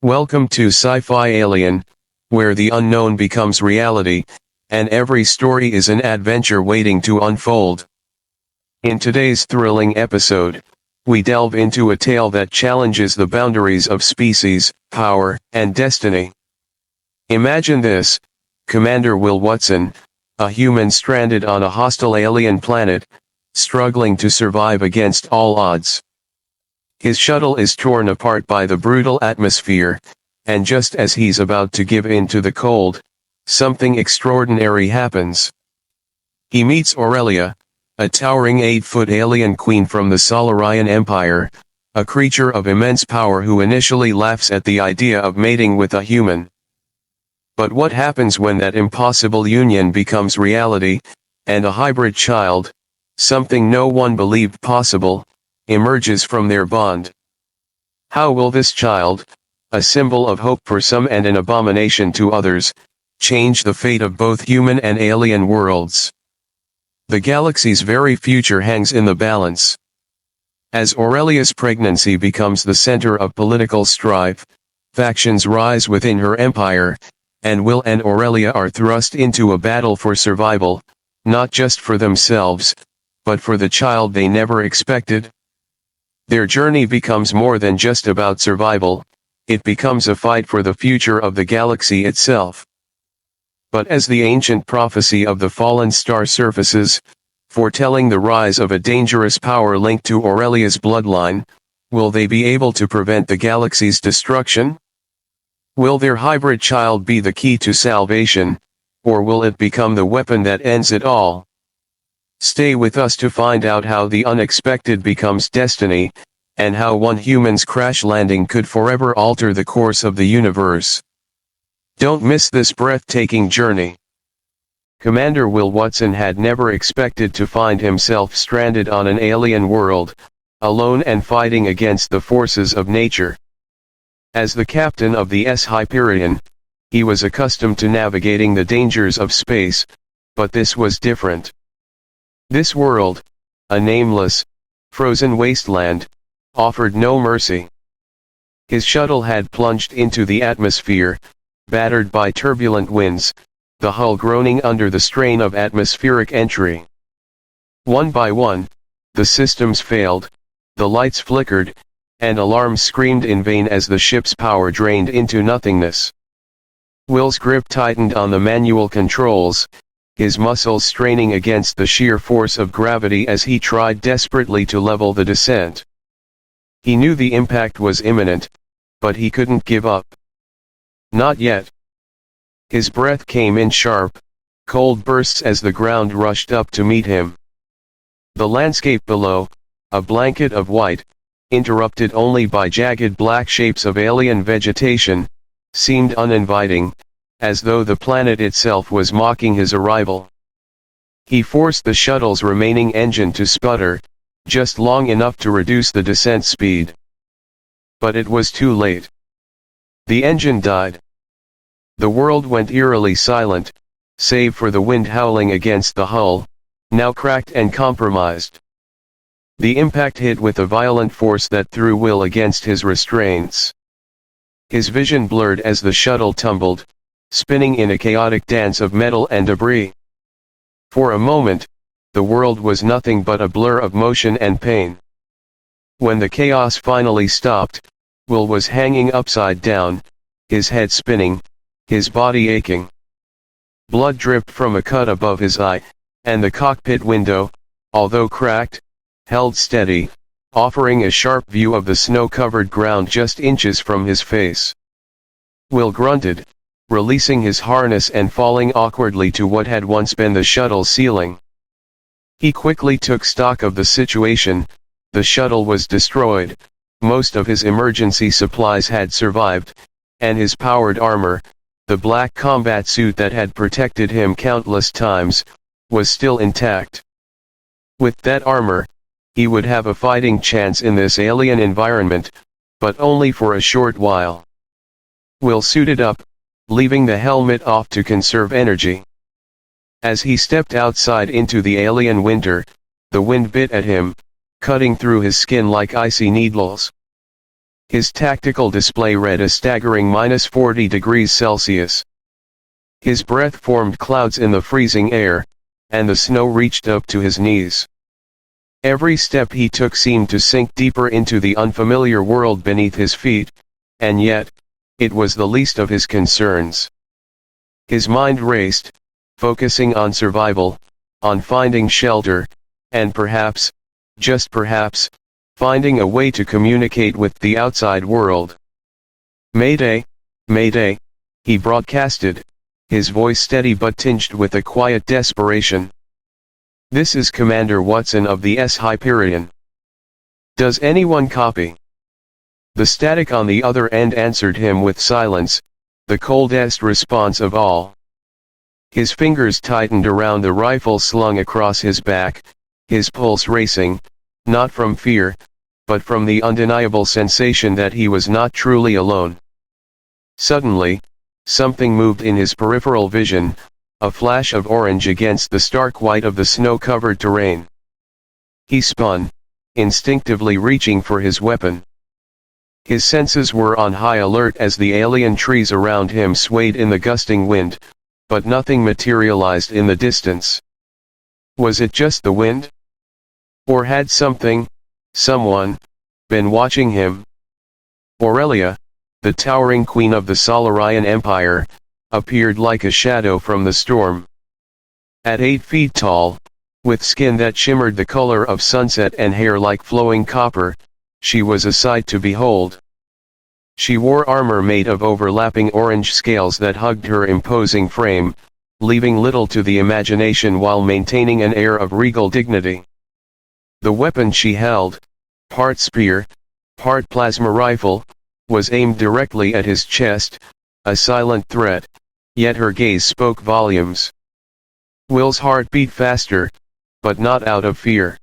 Welcome to Sci-Fi Alien, where the unknown becomes reality, and every story is an adventure waiting to unfold. In today's thrilling episode, we delve into a tale that challenges the boundaries of species, power, and destiny. Imagine this: Commander Will Watson, a human stranded on a hostile alien planet, struggling to survive against all odds. His shuttle is torn apart by the brutal atmosphere, and just as he's about to give in to the cold, something extraordinary happens. He meets Aurelia, a towering 8-foot alien queen from the Solarian Empire, a creature of immense power who initially laughs at the idea of mating with a human. But what happens when that impossible union becomes reality, and a hybrid child, something no one believed possible, emerges from their bond? How will this child, a symbol of hope for some and an abomination to others, change the fate of both human and alien worlds? The galaxy's very future hangs in the balance. As Aurelia's pregnancy becomes the center of political strife, factions rise within her empire, and Will and Aurelia are thrust into a battle for survival, not just for themselves, but for the child they never expected. Their journey becomes more than just about survival, it becomes a fight for the future of the galaxy itself. But as the ancient prophecy of the fallen star surfaces, foretelling the rise of a dangerous power linked to Aurelia's bloodline, will they be able to prevent the galaxy's destruction? Will their hybrid child be the key to salvation, or will it become the weapon that ends it all? Stay with us to find out how the unexpected becomes destiny, and how one human's crash landing could forever alter the course of the universe. Don't miss this breathtaking journey. Commander Will Watson had never expected to find himself stranded on an alien world, alone and fighting against the forces of nature. As the captain of the Hyperion, he was accustomed to navigating the dangers of space, but this was different. This world, a nameless, frozen wasteland, offered no mercy. His shuttle had plunged into the atmosphere, battered by turbulent winds, the hull groaning under the strain of atmospheric entry. One by one, the systems failed, the lights flickered, and alarms screamed in vain as the ship's power drained into nothingness. Will's grip tightened on the manual controls, his muscles straining against the sheer force of gravity as he tried desperately to level the descent. He knew the impact was imminent, but he couldn't give up. Not yet. His breath came in sharp, cold bursts as the ground rushed up to meet him. The landscape below, a blanket of white, interrupted only by jagged black shapes of alien vegetation, seemed uninviting, as though the planet itself was mocking his arrival. He forced the shuttle's remaining engine to sputter, just long enough to reduce the descent speed. But it was too late. The engine died. The world went eerily silent, save for the wind howling against the hull, now cracked and compromised. The impact hit with a violent force that threw Will against his restraints. His vision blurred as the shuttle tumbled, spinning in a chaotic dance of metal and debris. For a moment, the world was nothing but a blur of motion and pain. When the chaos finally stopped, Will was hanging upside down, his head spinning, his body aching. Blood dripped from a cut above his eye, and the cockpit window, although cracked, held steady, offering a sharp view of the snow-covered ground just inches from his face. Will grunted, releasing his harness and falling awkwardly to what had once been the shuttle's ceiling. He quickly took stock of the situation. The shuttle was destroyed, most of his emergency supplies had survived, and his powered armor, the black combat suit that had protected him countless times, was still intact. With that armor, he would have a fighting chance in this alien environment, but only for a short while. Will suited up, leaving the helmet off to conserve energy. As he stepped outside into the alien winter, the wind bit at him, cutting through his skin like icy needles. His tactical display read a staggering -40 degrees Celsius. His breath formed clouds in the freezing air, and the snow reached up to his knees. Every step he took seemed to sink deeper into the unfamiliar world beneath his feet, and yet, it was the least of his concerns. His mind raced, focusing on survival, on finding shelter, and perhaps, just perhaps, finding a way to communicate with the outside world. "Mayday, Mayday," he broadcasted, his voice steady but tinged with a quiet desperation. "This is Commander Watson of the Hyperion. Does anyone copy?" The static on the other end answered him with silence, the coldest response of all. His fingers tightened around the rifle slung across his back, his pulse racing, not from fear, but from the undeniable sensation that he was not truly alone. Suddenly, something moved in his peripheral vision, a flash of orange against the stark white of the snow-covered terrain. He spun, instinctively reaching for his weapon. His senses were on high alert as the alien trees around him swayed in the gusting wind, but nothing materialized in the distance. Was it just the wind? Or had someone, been watching him? Aurelia, the towering queen of the Solarian Empire, appeared like a shadow from the storm. At 8 feet tall, with skin that shimmered the color of sunset and hair like flowing copper, she was a sight to behold. She wore armor made of overlapping orange scales that hugged her imposing frame, leaving little to the imagination while maintaining an air of regal dignity. The weapon she held, part spear, part plasma rifle, was aimed directly at his chest, a silent threat, yet her gaze spoke volumes. Will's heart beat faster, but not out of fear.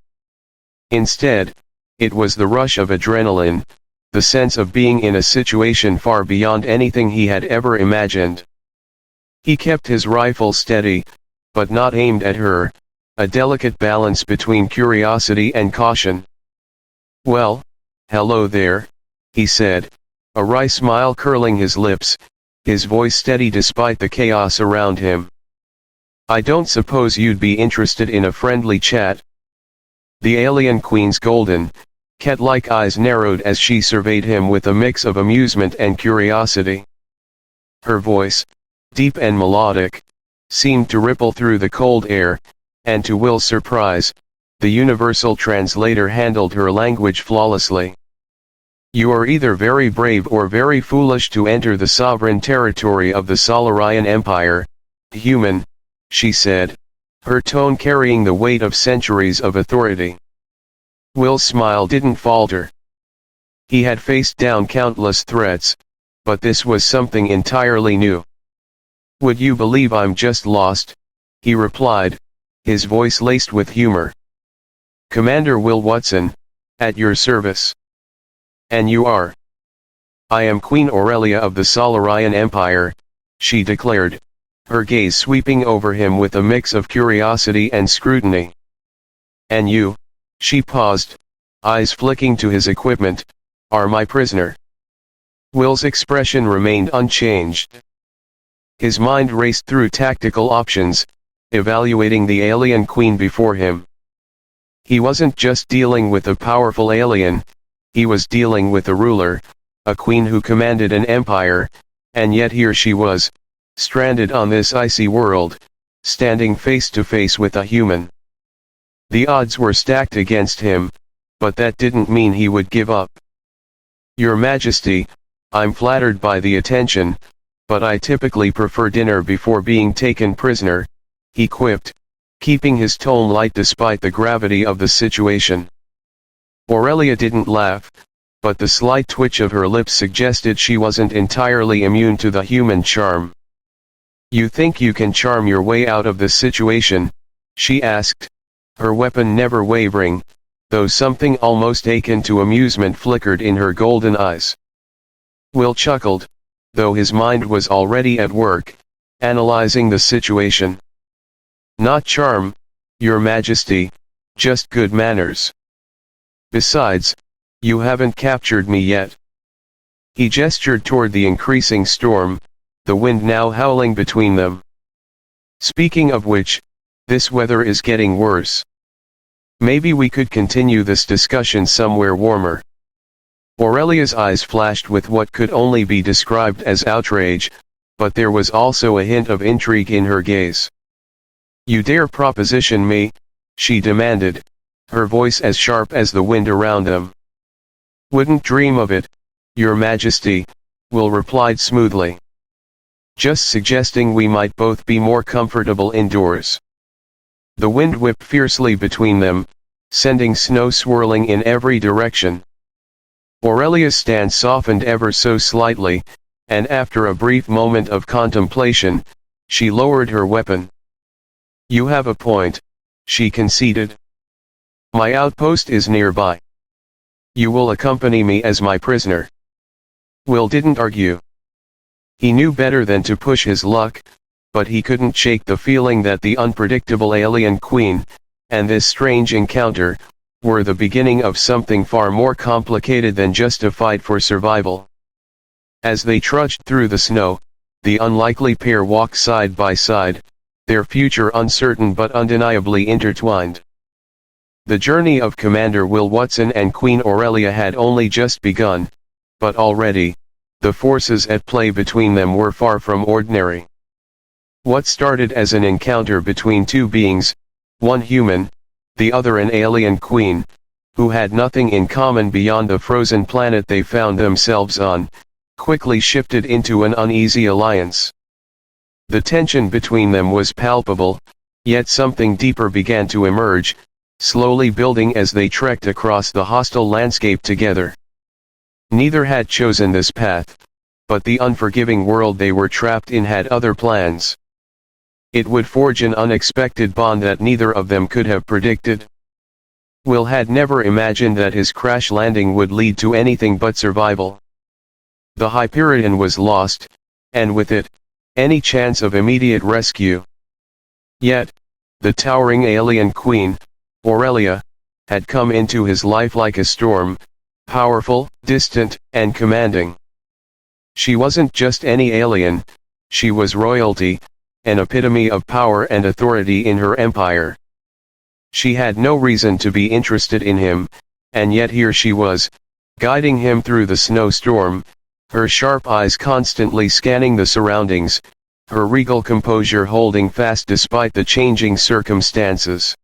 Instead, it was the rush of adrenaline, the sense of being in a situation far beyond anything he had ever imagined. He kept his rifle steady, but not aimed at her, a delicate balance between curiosity and caution. "Well, hello there," he said, a wry smile curling his lips, his voice steady despite the chaos around him. "I don't suppose you'd be interested in a friendly chat?" The alien queen's golden, cat-like eyes narrowed as she surveyed him with a mix of amusement and curiosity. Her voice, deep and melodic, seemed to ripple through the cold air, and to Will's surprise, the universal translator handled her language flawlessly. "You are either very brave or very foolish to enter the sovereign territory of the Solarian Empire, human," she said, her tone carrying the weight of centuries of authority. Will's smile didn't falter. He had faced down countless threats, but this was something entirely new. "Would you believe I'm just lost?" he replied, his voice laced with humor. "Commander Will Watson, at your service." "And you are?" "I am Queen Aurelia of the Solarian Empire," she declared, her gaze sweeping over him with a mix of curiosity and scrutiny. "And you," she paused, eyes flicking to his equipment, "are my prisoner." Will's expression remained unchanged. His mind raced through tactical options, evaluating the alien queen before him. He wasn't just dealing with a powerful alien, he was dealing with a ruler, a queen who commanded an empire, and yet here she was, stranded on this icy world, standing face to face with a human. The odds were stacked against him, but that didn't mean he would give up. "Your Majesty, I'm flattered by the attention, but I typically prefer dinner before being taken prisoner," he quipped, keeping his tone light despite the gravity of the situation. Aurelia didn't laugh, but the slight twitch of her lips suggested she wasn't entirely immune to the human charm. "You think you can charm your way out of the situation?" she asked, her weapon never wavering, though something almost akin to amusement flickered in her golden eyes. Will chuckled, though his mind was already at work, analyzing the situation. "Not charm, Your Majesty, just good manners. Besides, you haven't captured me yet." He gestured toward the increasing storm, the wind now howling between them. "Speaking of which, this weather is getting worse. Maybe we could continue this discussion somewhere warmer." Aurelia's eyes flashed with what could only be described as outrage, but there was also a hint of intrigue in her gaze. "You dare proposition me?" she demanded, her voice as sharp as the wind around them. "Wouldn't dream of it, Your Majesty," Will replied smoothly. "Just suggesting we might both be more comfortable indoors." The wind whipped fiercely between them, sending snow swirling in every direction. Aurelia's stance softened ever so slightly, and after a brief moment of contemplation, she lowered her weapon. "You have a point," she conceded. "My outpost is nearby. You will accompany me as my prisoner." Will didn't argue. He knew better than to push his luck, but he couldn't shake the feeling that the unpredictable alien queen, and this strange encounter, were the beginning of something far more complicated than just a fight for survival. As they trudged through the snow, the unlikely pair walked side by side, their future uncertain but undeniably intertwined. The journey of Commander Will Watson and Queen Aurelia had only just begun, but already, the forces at play between them were far from ordinary. What started as an encounter between two beings, one human, the other an alien queen, who had nothing in common beyond the frozen planet they found themselves on, quickly shifted into an uneasy alliance. The tension between them was palpable, yet something deeper began to emerge, slowly building as they trekked across the hostile landscape together. Neither had chosen this path, but the unforgiving world they were trapped in had other plans. It would forge an unexpected bond that neither of them could have predicted. Will had never imagined that his crash landing would lead to anything but survival. The Hyperion was lost, and with it, any chance of immediate rescue. Yet, the towering alien queen, Aurelia, had come into his life like a storm, powerful, distant, and commanding. She wasn't just any alien, she was royalty, an epitome of power and authority in her empire. She had no reason to be interested in him, and yet here she was, guiding him through the snowstorm, her sharp eyes constantly scanning the surroundings, her regal composure holding fast despite the changing circumstances.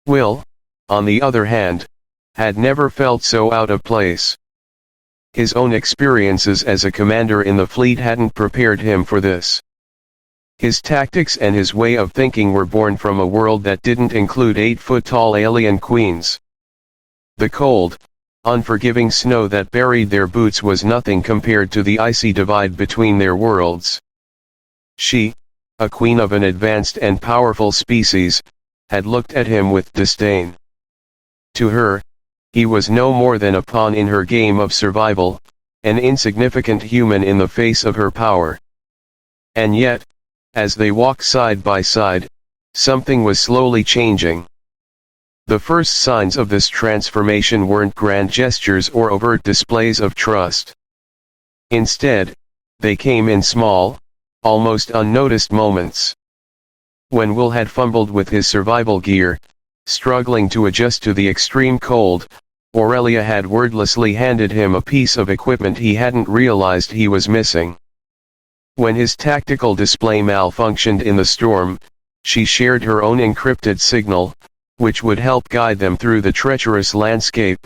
Will, on the other hand, had never felt so out of place. His own experiences as a commander in the fleet hadn't prepared him for this. His tactics and his way of thinking were born from a world that didn't include 8-foot-tall alien queens. The cold, unforgiving snow that buried their boots was nothing compared to the icy divide between their worlds. She, a queen of an advanced and powerful species, had looked at him with disdain. To her, he was no more than a pawn in her game of survival, an insignificant human in the face of her power. And yet, as they walked side by side, something was slowly changing. The first signs of this transformation weren't grand gestures or overt displays of trust. Instead, they came in small, almost unnoticed moments. When Will had fumbled with his survival gear, struggling to adjust to the extreme cold, Aurelia had wordlessly handed him a piece of equipment he hadn't realized he was missing. When his tactical display malfunctioned in the storm, she shared her own encrypted signal, which would help guide them through the treacherous landscape.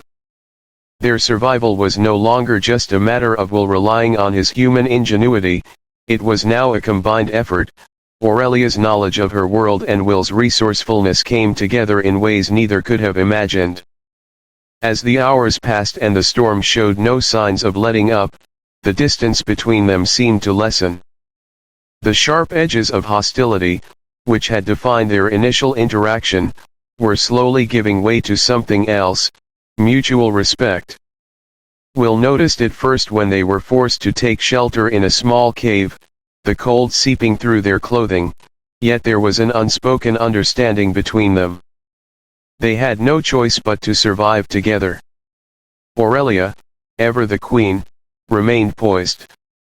Their survival was no longer just a matter of Will relying on his human ingenuity, it was now a combined effort. Aurelia's knowledge of her world and Will's resourcefulness came together in ways neither could have imagined. As the hours passed and the storm showed no signs of letting up, the distance between them seemed to lessen. The sharp edges of hostility, which had defined their initial interaction, were slowly giving way to something else, mutual respect. Will noticed it first when they were forced to take shelter in a small cave, the cold seeping through their clothing, yet there was an unspoken understanding between them. They had no choice but to survive together. Aurelia, ever the queen, remained poised,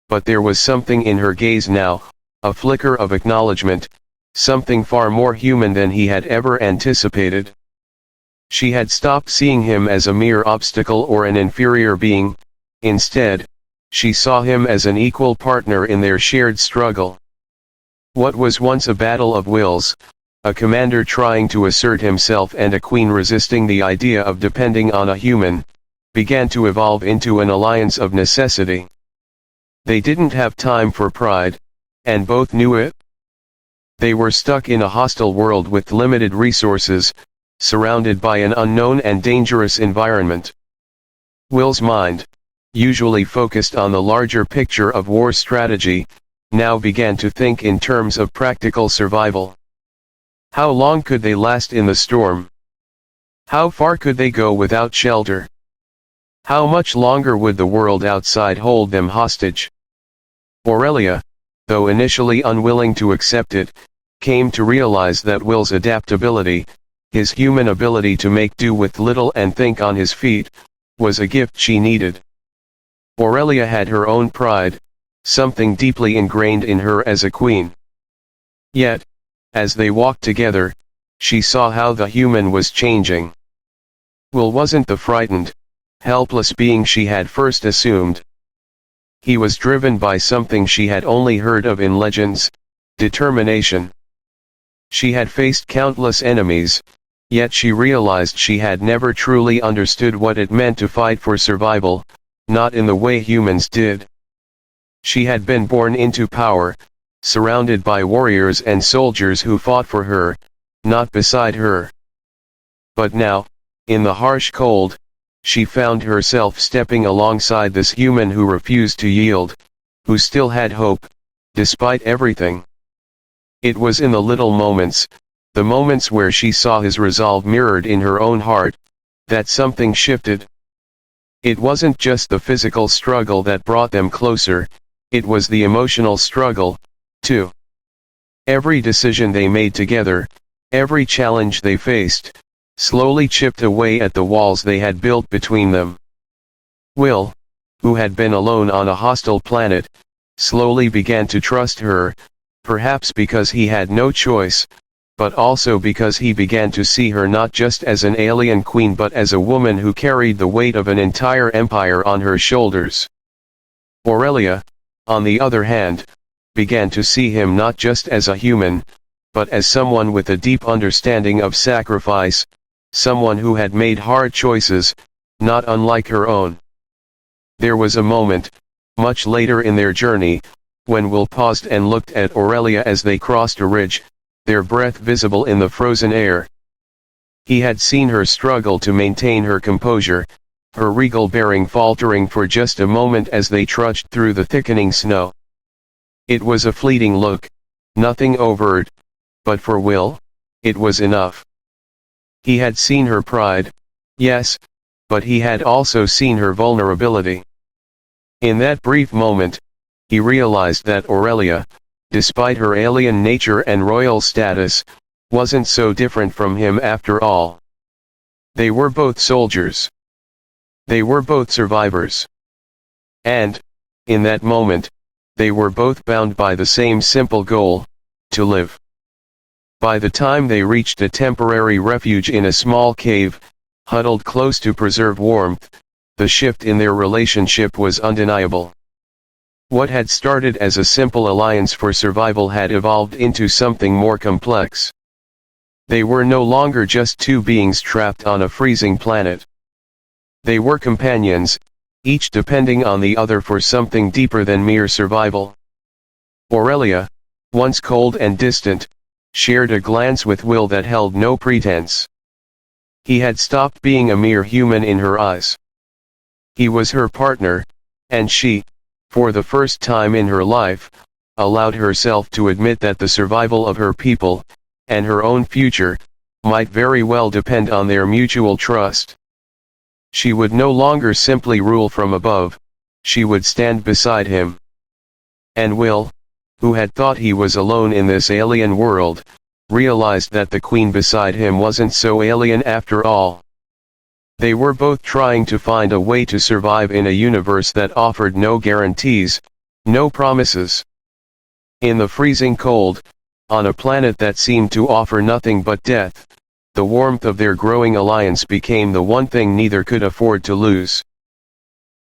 but there was something in her gaze now, a flicker of acknowledgement, something far more human than he had ever anticipated. She had stopped seeing him as a mere obstacle or an inferior being. Instead, she saw him as an equal partner in their shared struggle. What was once a battle of wills, a commander trying to assert himself and a queen resisting the idea of depending on a human, began to evolve into an alliance of necessity. They didn't have time for pride, and both knew it. They were stuck in a hostile world with limited resources, surrounded by an unknown and dangerous environment. Will's mind, usually focused on the larger picture of war strategy, now began to think in terms of practical survival. How long could they last in the storm? How far could they go without shelter? How much longer would the world outside hold them hostage? Aurelia, though initially unwilling to accept it, came to realize that Will's adaptability, his human ability to make do with little and think on his feet, was a gift she needed. Aurelia had her own pride, something deeply ingrained in her as a queen. Yet, as they walked together, she saw how the human was changing. Will wasn't the frightened, helpless being she had first assumed. He was driven by something she had only heard of in legends: determination. She had faced countless enemies, yet she realized she had never truly understood what it meant to fight for survival, not in the way humans did. She had been born into power, surrounded by warriors and soldiers who fought for her, not beside her. But now, in the harsh cold, she found herself stepping alongside this human who refused to yield, who still had hope, despite everything. It was in the little moments, the moments where she saw his resolve mirrored in her own heart, that something shifted. It wasn't just the physical struggle that brought them closer, it was the emotional struggle, too. Every decision they made together, every challenge they faced, slowly chipped away at the walls they had built between them. Will, who had been alone on a hostile planet, slowly began to trust her, perhaps because he had no choice, but also because he began to see her not just as an alien queen but as a woman who carried the weight of an entire empire on her shoulders. Aurelia, on the other hand, began to see him not just as a human, but as someone with a deep understanding of sacrifice, someone who had made hard choices, not unlike her own. There was a moment, much later in their journey, when Will paused and looked at Aurelia as they crossed a ridge, their breath visible in the frozen air. He had seen her struggle to maintain her composure, her regal bearing faltering for just a moment as they trudged through the thickening snow. It was a fleeting look, nothing overt, but for Will, it was enough. He had seen her pride, yes, but he had also seen her vulnerability. In that brief moment, he realized that Aurelia, despite her alien nature and royal status, wasn't so different from him after all. They were both soldiers. They were both survivors. And, in that moment, they were both bound by the same simple goal: to live. By the time they reached a temporary refuge in a small cave, huddled close to preserve warmth, the shift in their relationship was undeniable. What had started as a simple alliance for survival had evolved into something more complex. They were no longer just two beings trapped on a freezing planet. They were companions, each depending on the other for something deeper than mere survival. Aurelia, once cold and distant, shared a glance with Will that held no pretense. He had stopped being a mere human in her eyes. He was her partner, and she, for the first time in her life, allowed herself to admit that the survival of her people, and her own future, might very well depend on their mutual trust. She would no longer simply rule from above, she would stand beside him. And Will, who had thought he was alone in this alien world, realized that the queen beside him wasn't so alien after all. They were both trying to find a way to survive in a universe that offered no guarantees, no promises. In the freezing cold, on a planet that seemed to offer nothing but death, the warmth of their growing alliance became the one thing neither could afford to lose.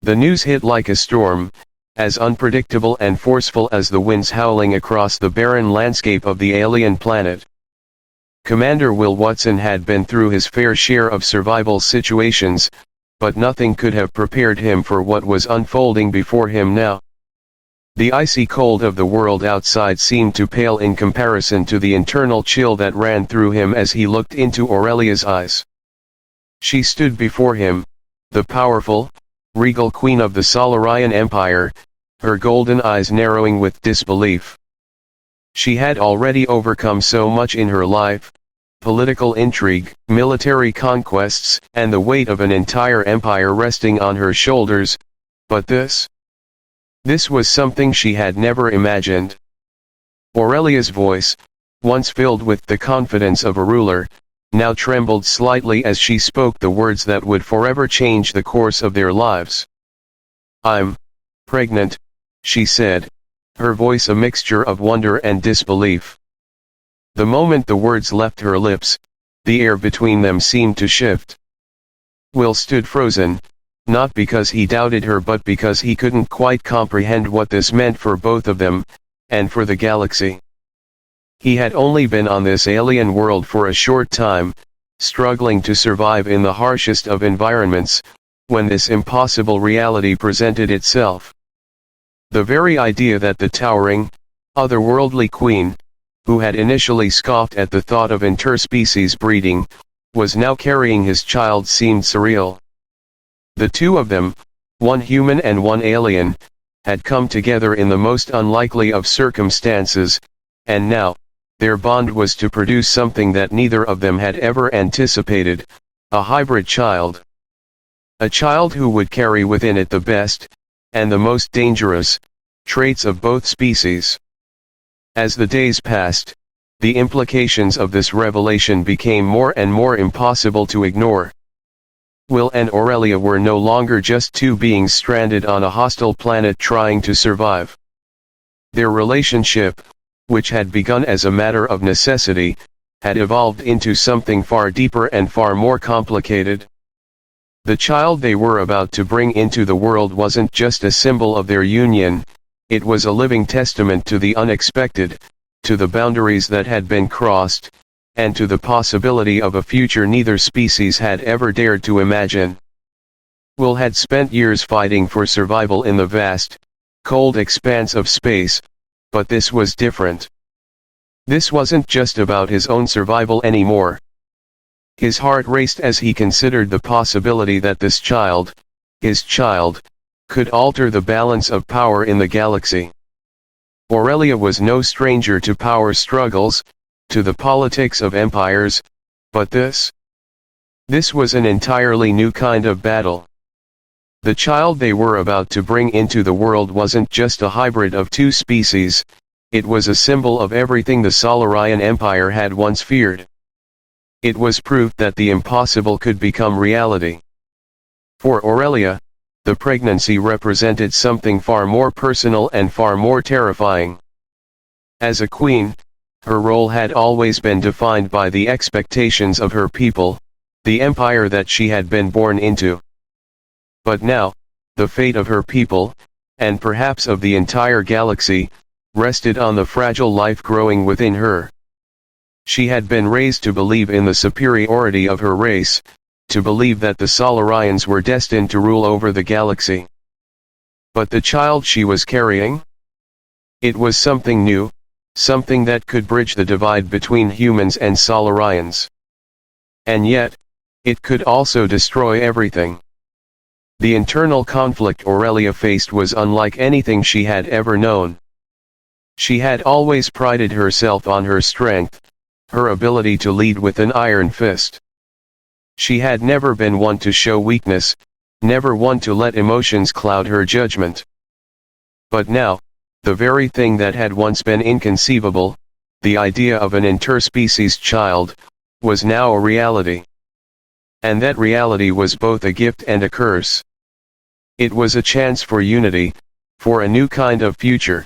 The news hit like a storm, as unpredictable and forceful as the winds howling across the barren landscape of the alien planet. Commander Will Watson had been through his fair share of survival situations, but nothing could have prepared him for what was unfolding before him now. The icy cold of the world outside seemed to pale in comparison to the internal chill that ran through him as he looked into Aurelia's eyes. She stood before him, the powerful, regal queen of the Solarian Empire, her golden eyes narrowing with disbelief. She had already overcome so much in her life: political intrigue, military conquests, and the weight of an entire empire resting on her shoulders, but this was something she had never imagined. Aurelia's voice, once filled with the confidence of a ruler, now trembled slightly as she spoke the words that would forever change the course of their lives. "I'm pregnant," she said, her voice a mixture of wonder and disbelief. The moment the words left her lips, the air between them seemed to shift. Will stood frozen, not because he doubted her but because he couldn't quite comprehend what this meant for both of them, and for the galaxy. He had only been on this alien world for a short time, struggling to survive in the harshest of environments, when this impossible reality presented itself. The very idea that the towering, otherworldly queen, who had initially scoffed at the thought of interspecies breeding, was now carrying his child seemed surreal. The two of them, one human and one alien, had come together in the most unlikely of circumstances, and now, their bond was to produce something that neither of them had ever anticipated: a hybrid child. A child who would carry within it the best, and the most dangerous, traits of both species. As the days passed, the implications of this revelation became more and more impossible to ignore. Will and Aurelia were no longer just two beings stranded on a hostile planet trying to survive. Their relationship, which had begun as a matter of necessity, had evolved into something far deeper and far more complicated. The child they were about to bring into the world wasn't just a symbol of their union, it was a living testament to the unexpected, to the boundaries that had been crossed, and to the possibility of a future neither species had ever dared to imagine. Will had spent years fighting for survival in the vast, cold expanse of space, but this was different. This wasn't just about his own survival anymore. His heart raced as he considered the possibility that this child, his child, could alter the balance of power in the galaxy. Aurelia was no stranger to power struggles, to the politics of empires, but this was an entirely new kind of battle. The child they were about to bring into the world wasn't just a hybrid of two species, it was a symbol of everything the Solarian Empire had once feared. It was proof that the impossible could become reality. For Aurelia, the pregnancy represented something far more personal and far more terrifying. As a queen, her role had always been defined by the expectations of her people, the empire that she had been born into. But now, the fate of her people, and perhaps of the entire galaxy, rested on the fragile life growing within her. She had been raised to believe in the superiority of her race, to believe that the Solarians were destined to rule over the galaxy. But the child she was carrying? It was something new, something that could bridge the divide between humans and Solarians. And yet, it could also destroy everything. The internal conflict Aurelia faced was unlike anything she had ever known. She had always prided herself on her strength, her ability to lead with an iron fist. She had never been one to show weakness, never one to let emotions cloud her judgment. But now, the very thing that had once been inconceivable, the idea of an interspecies child, was now a reality. and that reality was both a gift and a curse. It was a chance for unity, for a new kind of future.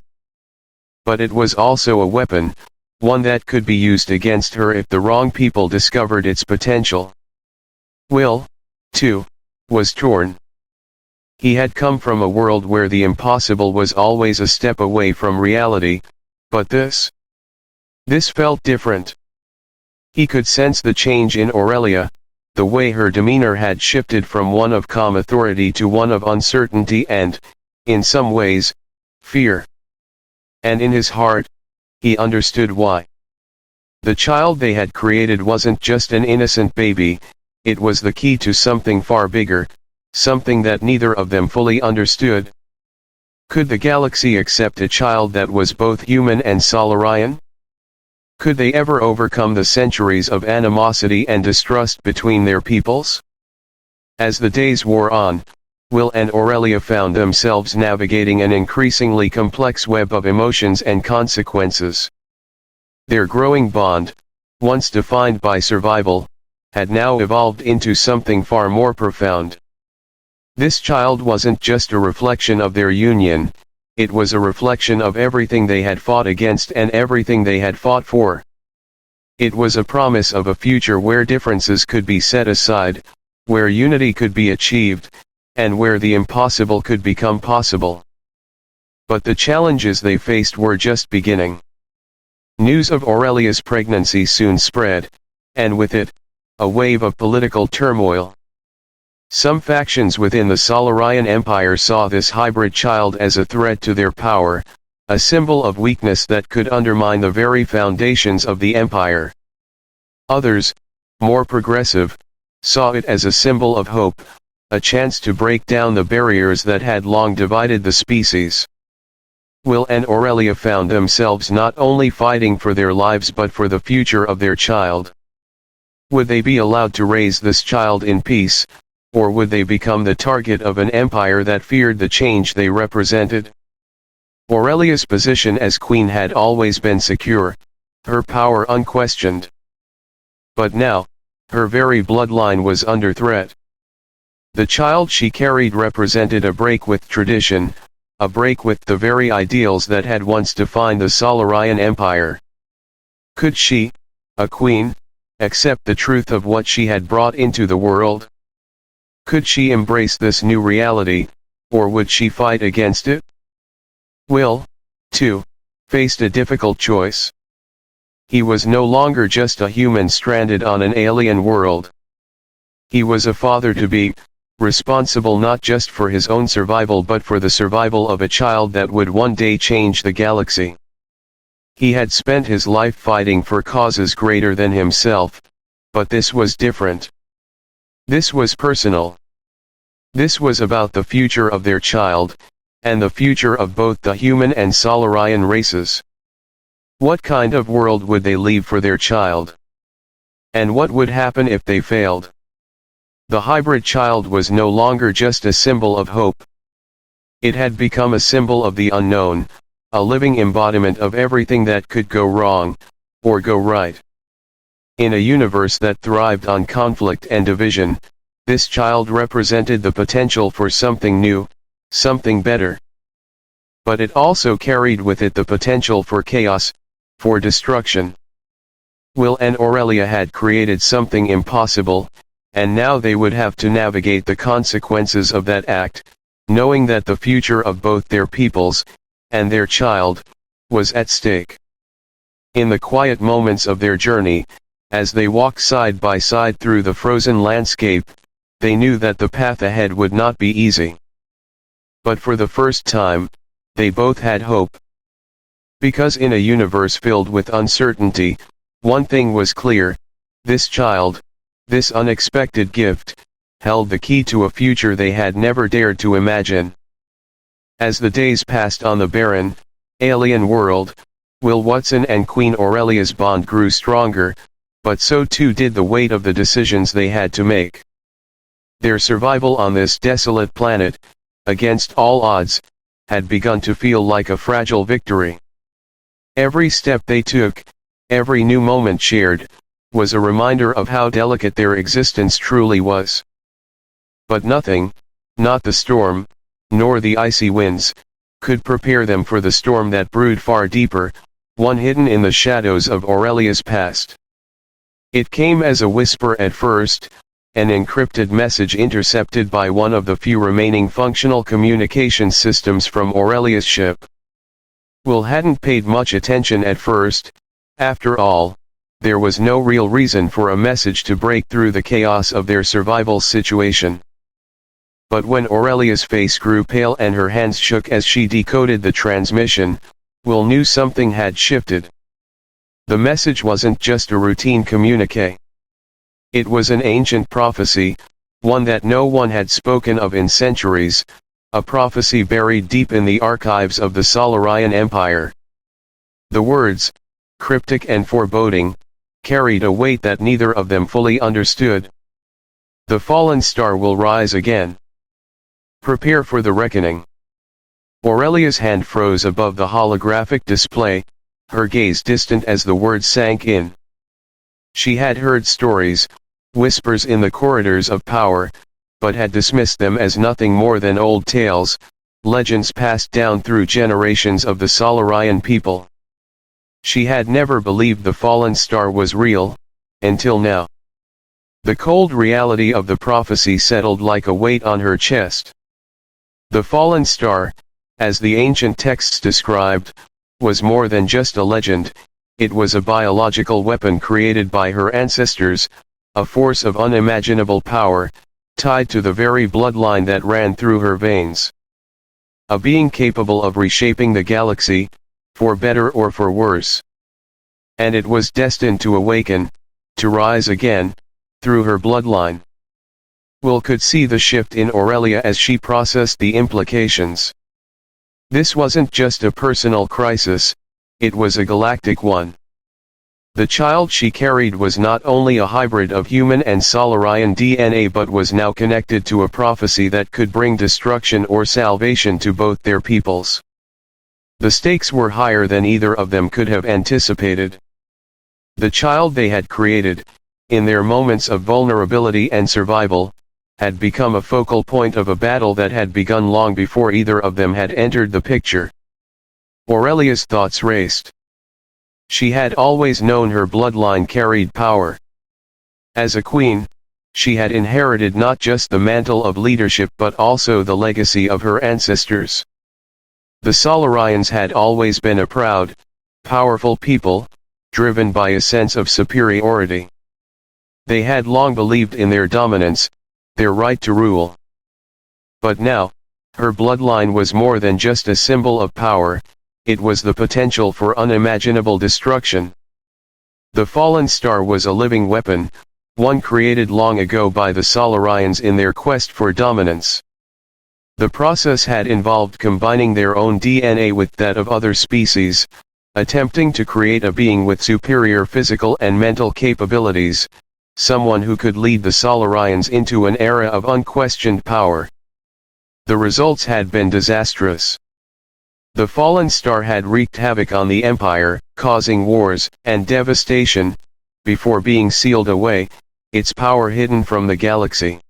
But it was also a weapon, one that could be used against her if the wrong people discovered its potential. Will, too, was torn. He had come from a world where the impossible was always a step away from reality, but this felt different. He could sense the change in Aurelia, the way her demeanor had shifted from one of calm authority to one of uncertainty and, in some ways, fear. And in his heart, he understood why. The child they had created wasn't just an innocent baby, it was the key to something far bigger, something that neither of them fully understood. Could the galaxy accept a child that was both human and Solarian? Could they ever overcome the centuries of animosity and distrust between their peoples? As the days wore on, Will and Aurelia found themselves navigating an increasingly complex web of emotions and consequences. Their growing bond, once defined by survival, had now evolved into something far more profound. This child wasn't just a reflection of their union, it was a reflection of everything they had fought against and everything they had fought for. It was a promise of a future where differences could be set aside, where unity could be achieved, and where the impossible could become possible. But the challenges they faced were just beginning. News of Aurelia's pregnancy soon spread, and with it, a wave of political turmoil. Some factions within the Solarian Empire saw this hybrid child as a threat to their power, a symbol of weakness that could undermine the very foundations of the empire. Others, more progressive, saw it as a symbol of hope, a chance to break down the barriers that had long divided the species. Will and Aurelia found themselves not only fighting for their lives but for the future of their child. Would they be allowed to raise this child in peace, or would they become the target of an empire that feared the change they represented? Aurelia's position as queen had always been secure, her power unquestioned. But now, her very bloodline was under threat. The child she carried represented a break with tradition, a break with the very ideals that had once defined the Solarian Empire. Could she, a queen, accept the truth of what she had brought into the world? Could she embrace this new reality, or would she fight against it? Will, too, faced a difficult choice. He was no longer just a human stranded on an alien world. He was a father-to-be, responsible not just for his own survival but for the survival of a child that would one day change the galaxy. He had spent his life fighting for causes greater than himself, but this was different. This was personal. This was about the future of their child, and the future of both the human and Solarian races. What kind of world would they leave for their child? And what would happen if they failed? The hybrid child was no longer just a symbol of hope. It had become a symbol of the unknown, a living embodiment of everything that could go wrong, or go right. In a universe that thrived on conflict and division, this child represented the potential for something new, something better. But it also carried with it the potential for chaos, for destruction. Will and Aurelia had created something impossible, and now they would have to navigate the consequences of that act, knowing that the future of both their peoples, and their child, was at stake. In the quiet moments of their journey, as they walked side by side through the frozen landscape, they knew that the path ahead would not be easy. But for the first time, they both had hope. Because in a universe filled with uncertainty, one thing was clear: this child, this unexpected gift, held the key to a future they had never dared to imagine. As the days passed on the barren, alien world, Will Watson and Queen Aurelia's bond grew stronger, but so too did the weight of the decisions they had to make. Their survival on this desolate planet, against all odds, had begun to feel like a fragile victory. Every step they took, every new moment shared, was a reminder of how delicate their existence truly was. But nothing, not the storm, nor the icy winds, could prepare them for the storm that brewed far deeper, one hidden in the shadows of Aurelia's past. It came as a whisper at first, an encrypted message intercepted by one of the few remaining functional communication systems from Aurelia's ship. Will hadn't paid much attention at first. After all, there was no real reason for a message to break through the chaos of their survival situation. But when Aurelia's face grew pale and her hands shook as she decoded the transmission, Will knew something had shifted. The message wasn't just a routine communique. It was an ancient prophecy, one that no one had spoken of in centuries, a prophecy buried deep in the archives of the Solarian Empire. The words, cryptic and foreboding, carried a weight that neither of them fully understood. The fallen star will rise again. Prepare for the reckoning. Aurelia's hand froze above the holographic display, her gaze distant as the words sank in. She had heard stories, whispers in the corridors of power, but had dismissed them as nothing more than old tales, legends passed down through generations of the Solarian people. She had never believed the fallen star was real, until now. The cold reality of the prophecy settled like a weight on her chest. The fallen star, as the ancient texts described, was more than just a legend. It was a biological weapon created by her ancestors, a force of unimaginable power, tied to the very bloodline that ran through her veins. A being capable of reshaping the galaxy, for better or for worse. And it was destined to awaken, to rise again, through her bloodline. Will could see the shift in Aurelia as she processed the implications. This wasn't just a personal crisis, it was a galactic one. The child she carried was not only a hybrid of human and Solarian DNA but was now connected to a prophecy that could bring destruction or salvation to both their peoples. The stakes were higher than either of them could have anticipated. The child they had created, in their moments of vulnerability and survival, had become a focal point of a battle that had begun long before either of them had entered the picture. Aurelia's thoughts raced. She had always known her bloodline carried power. As a queen, she had inherited not just the mantle of leadership but also the legacy of her ancestors. The Solarians had always been a proud, powerful people, driven by a sense of superiority. They had long believed in their dominance, their right to rule. But now, her bloodline was more than just a symbol of power, it was the potential for unimaginable destruction. The fallen star was a living weapon, one created long ago by the Solarians in their quest for dominance. The process had involved combining their own DNA with that of other species, attempting to create a being with superior physical and mental capabilities, someone who could lead the Solarians into an era of unquestioned power. The results had been disastrous. The fallen star had wreaked havoc on the Empire, causing wars and devastation, before being sealed away, its power hidden from the galaxy.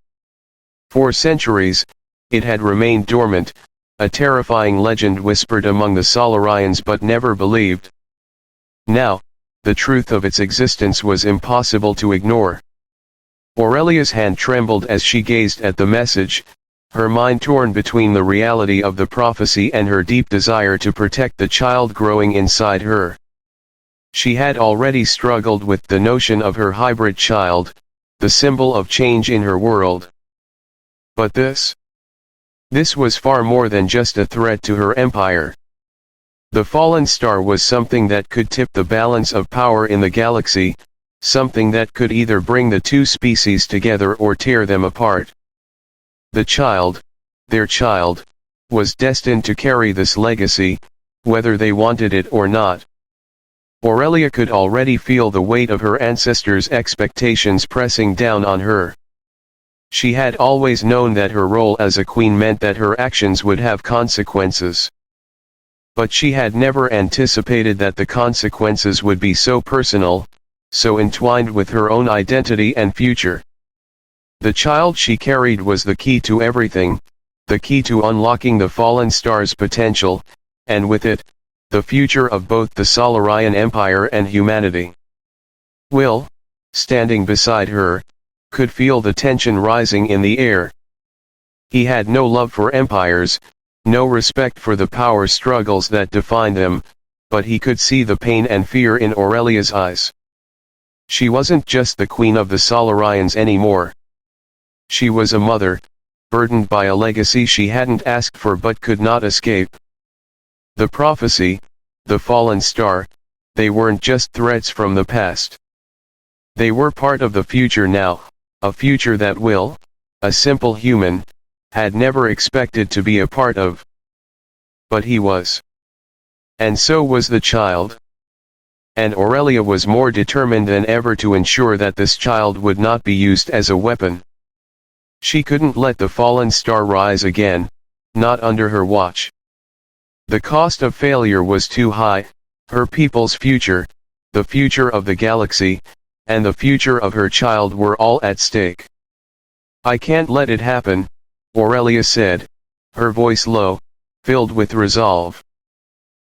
For centuries, it had remained dormant, a terrifying legend whispered among the Solarians but never believed. Now, the truth of its existence was impossible to ignore. Aurelia's hand trembled as she gazed at the message, her mind torn between the reality of the prophecy and her deep desire to protect the child growing inside her. She had already struggled with the notion of her hybrid child, the symbol of change in her world. But this was far more than just a threat to her empire. The fallen star was something that could tip the balance of power in the galaxy, something that could either bring the two species together or tear them apart. The child, their child, was destined to carry this legacy, whether they wanted it or not. Aurelia could already feel the weight of her ancestors' expectations pressing down on her. She had always known that her role as a queen meant that her actions would have consequences. But she had never anticipated that the consequences would be so personal, so entwined with her own identity and future. The child she carried was the key to everything, the key to unlocking the fallen star's potential, and with it, the future of both the Solarian Empire and humanity. Will, standing beside her, could feel the tension rising in the air. He had no love for empires, no respect for the power struggles that defined them, but he could see the pain and fear in Aurelia's eyes. She wasn't just the queen of the Solarians anymore. She was a mother, burdened by a legacy she hadn't asked for but could not escape. The prophecy, the fallen star, they weren't just threats from the past. They were part of the future now, a future that Will, a simple human, had never expected to be a part of. But he was. And so was the child. And Aurelia was more determined than ever to ensure that this child would not be used as a weapon. She couldn't let the fallen star rise again, not under her watch. The cost of failure was too high, her people's future, the future of the galaxy, and the future of her child were all at stake. "I can't let it happen," Aurelia said, her voice low, filled with resolve.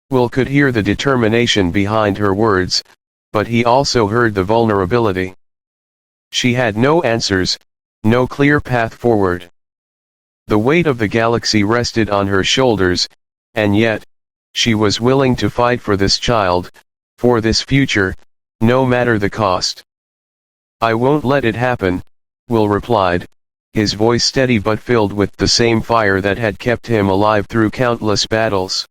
Will could hear the determination behind her words, but he also heard the vulnerability. She had no answers, no clear path forward. The weight of the galaxy rested on her shoulders, and yet, she was willing to fight for this child, for this future, no matter the cost. "I won't let it happen," Will replied, his voice steady but filled with the same fire that had kept him alive through countless battles.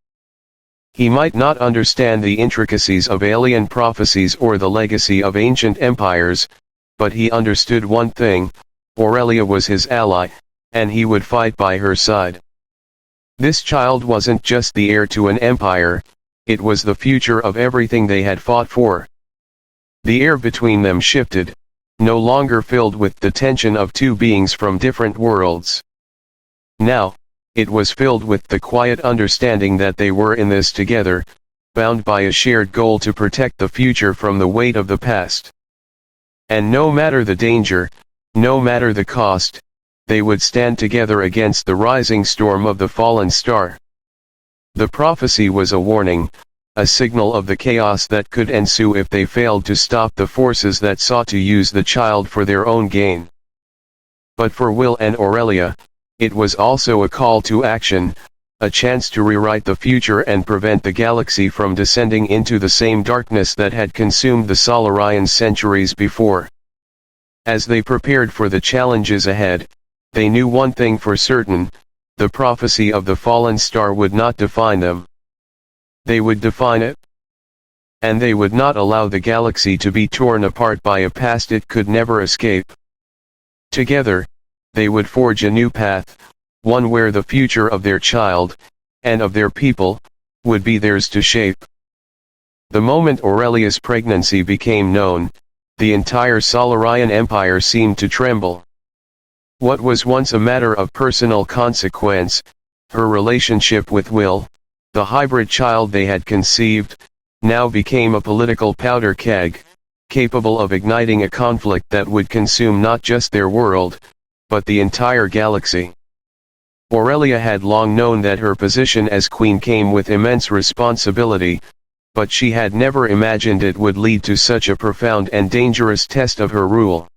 He might not understand the intricacies of alien prophecies or the legacy of ancient empires, but he understood one thing: Aurelia was his ally, and he would fight by her side. This child wasn't just the heir to an empire, it was the future of everything they had fought for. The air between them shifted, no longer filled with the tension of two beings from different worlds. Now, it was filled with the quiet understanding that they were in this together, bound by a shared goal to protect the future from the weight of the past. And no matter the danger, no matter the cost, they would stand together against the rising storm of the fallen star. The prophecy was a warning, a signal of the chaos that could ensue if they failed to stop the forces that sought to use the child for their own gain. But for Will and Aurelia, it was also a call to action, a chance to rewrite the future and prevent the galaxy from descending into the same darkness that had consumed the Solarians centuries before. As they prepared for the challenges ahead, they knew one thing for certain: the prophecy of the fallen star would not define them. They would define it. And they would not allow the galaxy to be torn apart by a past it could never escape. Together, they would forge a new path, one where the future of their child, and of their people, would be theirs to shape. The moment Aurelia's pregnancy became known, the entire Solarian Empire seemed to tremble. What was once a matter of personal consequence, her relationship with Will, the hybrid child they had conceived, now became a political powder keg, capable of igniting a conflict that would consume not just their world, but the entire galaxy. Aurelia had long known that her position as queen came with immense responsibility, but she had never imagined it would lead to such a profound and dangerous test of her rule.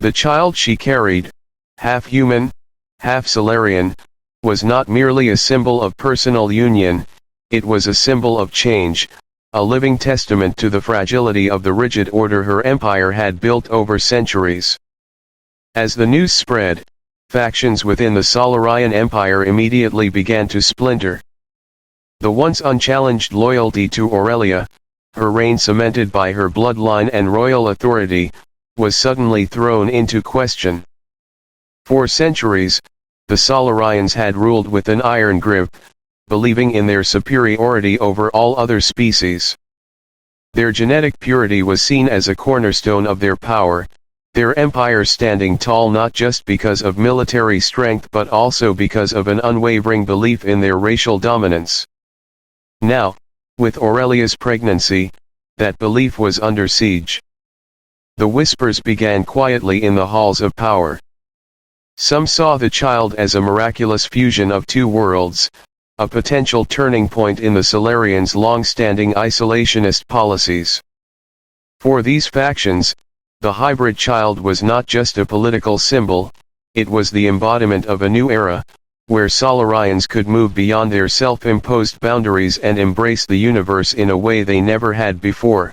The child she carried, half human, half Solarian, was not merely a symbol of personal union, it was a symbol of change, a living testament to the fragility of the rigid order her empire had built over centuries. As the news spread, factions within the Solarian Empire immediately began to splinter. The once unchallenged loyalty to Aurelia, her reign cemented by her bloodline and royal authority, was suddenly thrown into question. For centuries, the Solarians had ruled with an iron grip, believing in their superiority over all other species. Their genetic purity was seen as a cornerstone of their power, their empire standing tall not just because of military strength but also because of an unwavering belief in their racial dominance. Now, with Aurelia's pregnancy, that belief was under siege. The whispers began quietly in the halls of power. Some saw the child as a miraculous fusion of two worlds, a potential turning point in the Solarians' long-standing isolationist policies. For these factions, the hybrid child was not just a political symbol, it was the embodiment of a new era, where Solarians could move beyond their self-imposed boundaries and embrace the universe in a way they never had before.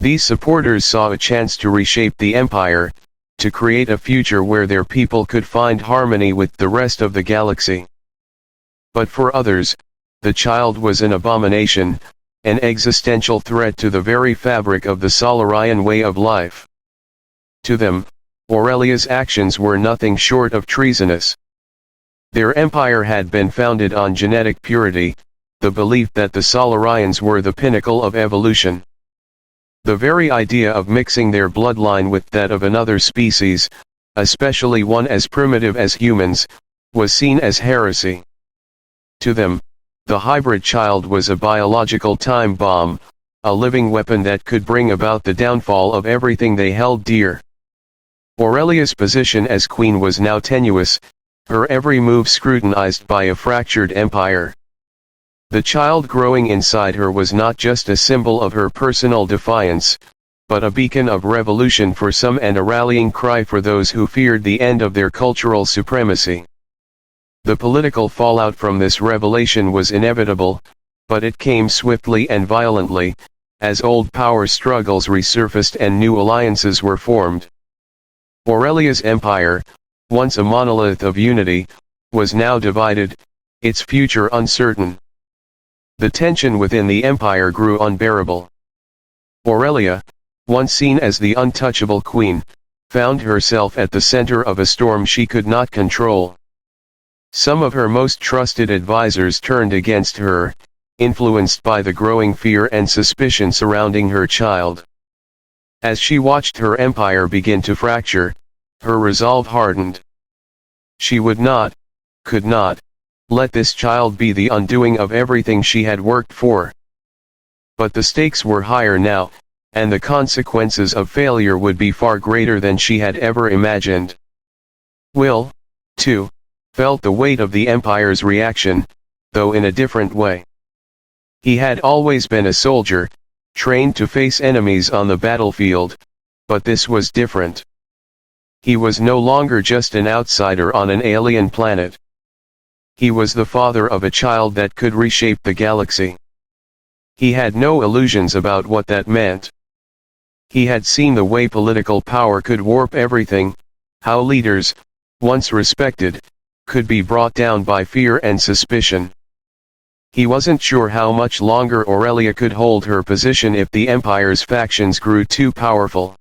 These supporters saw a chance to reshape the Empire, to create a future where their people could find harmony with the rest of the galaxy. But for others, the child was an abomination, an existential threat to the very fabric of the Solarian way of life. To them, Aurelia's actions were nothing short of treasonous. Their empire had been founded on genetic purity, the belief that the Solarians were the pinnacle of evolution. The very idea of mixing their bloodline with that of another species, especially one as primitive as humans, was seen as heresy. To them, the hybrid child was a biological time bomb, a living weapon that could bring about the downfall of everything they held dear. Aurelia's position as queen was now tenuous, her every move scrutinized by a fractured empire. The child growing inside her was not just a symbol of her personal defiance, but a beacon of revolution for some and a rallying cry for those who feared the end of their cultural supremacy. The political fallout from this revelation was inevitable, but it came swiftly and violently, as old power struggles resurfaced and new alliances were formed. Aurelia's empire, once a monolith of unity, was now divided, its future uncertain. The tension within the empire grew unbearable. Aurelia, once seen as the untouchable queen, found herself at the center of a storm she could not control. Some of her most trusted advisors turned against her, influenced by the growing fear and suspicion surrounding her child. As she watched her empire begin to fracture, her resolve hardened. She would not, could not, let this child be the undoing of everything she had worked for. But the stakes were higher now, and the consequences of failure would be far greater than she had ever imagined. Will, too, felt the weight of the Empire's reaction, though in a different way. He had always been a soldier, trained to face enemies on the battlefield, but this was different. He was no longer just an outsider on an alien planet. He was the father of a child that could reshape the galaxy. He had no illusions about what that meant. He had seen the way political power could warp everything, how leaders, once respected, could be brought down by fear and suspicion. He wasn't sure how much longer Aurelia could hold her position if the Empire's factions grew too powerful.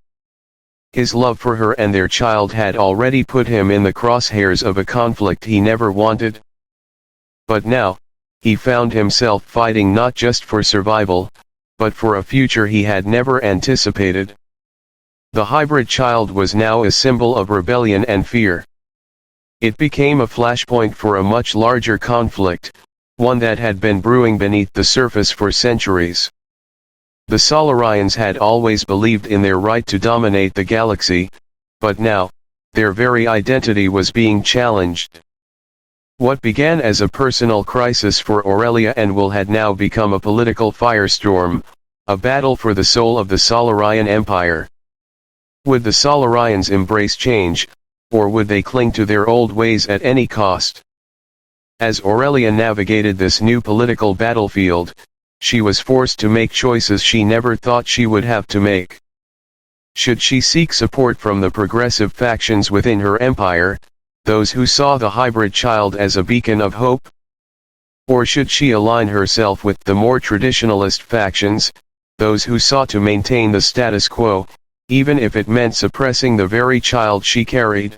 His love for her and their child had already put him in the crosshairs of a conflict he never wanted. But now, he found himself fighting not just for survival, but for a future he had never anticipated. The hybrid child was now a symbol of rebellion and fear. It became a flashpoint for a much larger conflict, one that had been brewing beneath the surface for centuries. The Solarians had always believed in their right to dominate the galaxy, but now, their very identity was being challenged. What began as a personal crisis for Aurelia and Will had now become a political firestorm, a battle for the soul of the Solarian Empire. Would the Solarians embrace change, or would they cling to their old ways at any cost? As Aurelia navigated this new political battlefield, she was forced to make choices she never thought she would have to make. Should she seek support from the progressive factions within her empire, those who saw the hybrid child as a beacon of hope? Or should she align herself with the more traditionalist factions, those who sought to maintain the status quo, even if it meant suppressing the very child she carried?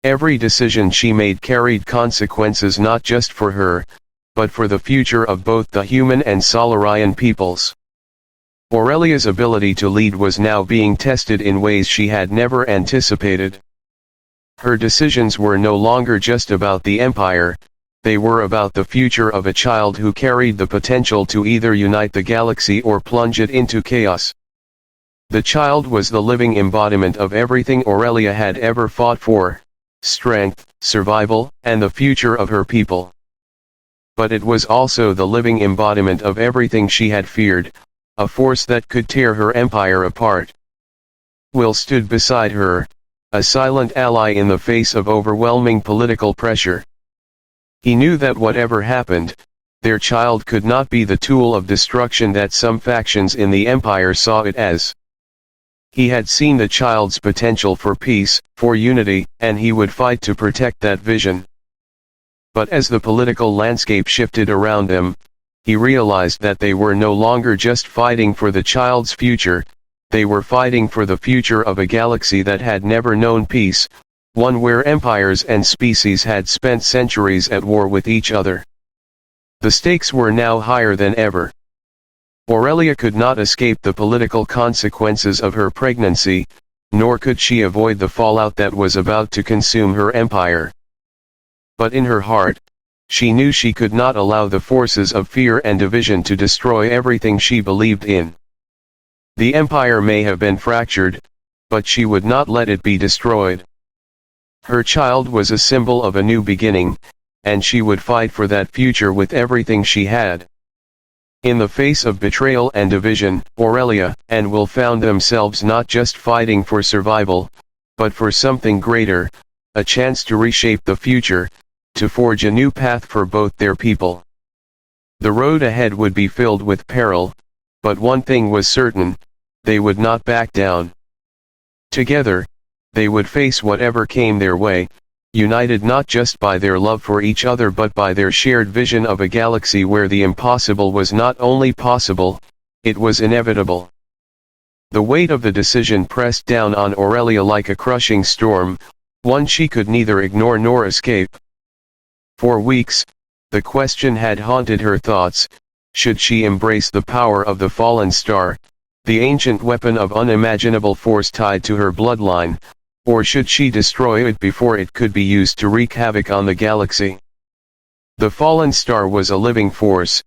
Every decision she made carried consequences not just for her, but for the future of both the human and Solarian peoples. Aurelia's ability to lead was now being tested in ways she had never anticipated. Her decisions were no longer just about the Empire, they were about the future of a child who carried the potential to either unite the galaxy or plunge it into chaos. The child was the living embodiment of everything Aurelia had ever fought for: strength, survival, and the future of her people. But it was also the living embodiment of everything she had feared, a force that could tear her empire apart. Will stood beside her, a silent ally in the face of overwhelming political pressure. He knew that whatever happened, their child could not be the tool of destruction that some factions in the empire saw it as. He had seen the child's potential for peace, for unity, and he would fight to protect that vision. But as the political landscape shifted around them, he realized that they were no longer just fighting for the child's future, they were fighting for the future of a galaxy that had never known peace, one where empires and species had spent centuries at war with each other. The stakes were now higher than ever. Aurelia could not escape the political consequences of her pregnancy, nor could she avoid the fallout that was about to consume her empire. But in her heart, she knew she could not allow the forces of fear and division to destroy everything she believed in. The empire may have been fractured, but she would not let it be destroyed. Her child was a symbol of a new beginning, and she would fight for that future with everything she had. In the face of betrayal and division, Aurelia and Will found themselves not just fighting for survival, but for something greater, a chance to reshape the future, to forge a new path for both their people. The road ahead would be filled with peril, but one thing was certain: they would not back down. Together, they would face whatever came their way, united not just by their love for each other but by their shared vision of a galaxy where the impossible was not only possible, it was inevitable. The weight of the decision pressed down on Aurelia like a crushing storm, one she could neither ignore nor escape. For weeks, the question had haunted her thoughts: should she embrace the power of the fallen star, the ancient weapon of unimaginable force tied to her bloodline, or should she destroy it before it could be used to wreak havoc on the galaxy? The fallen star was a living force,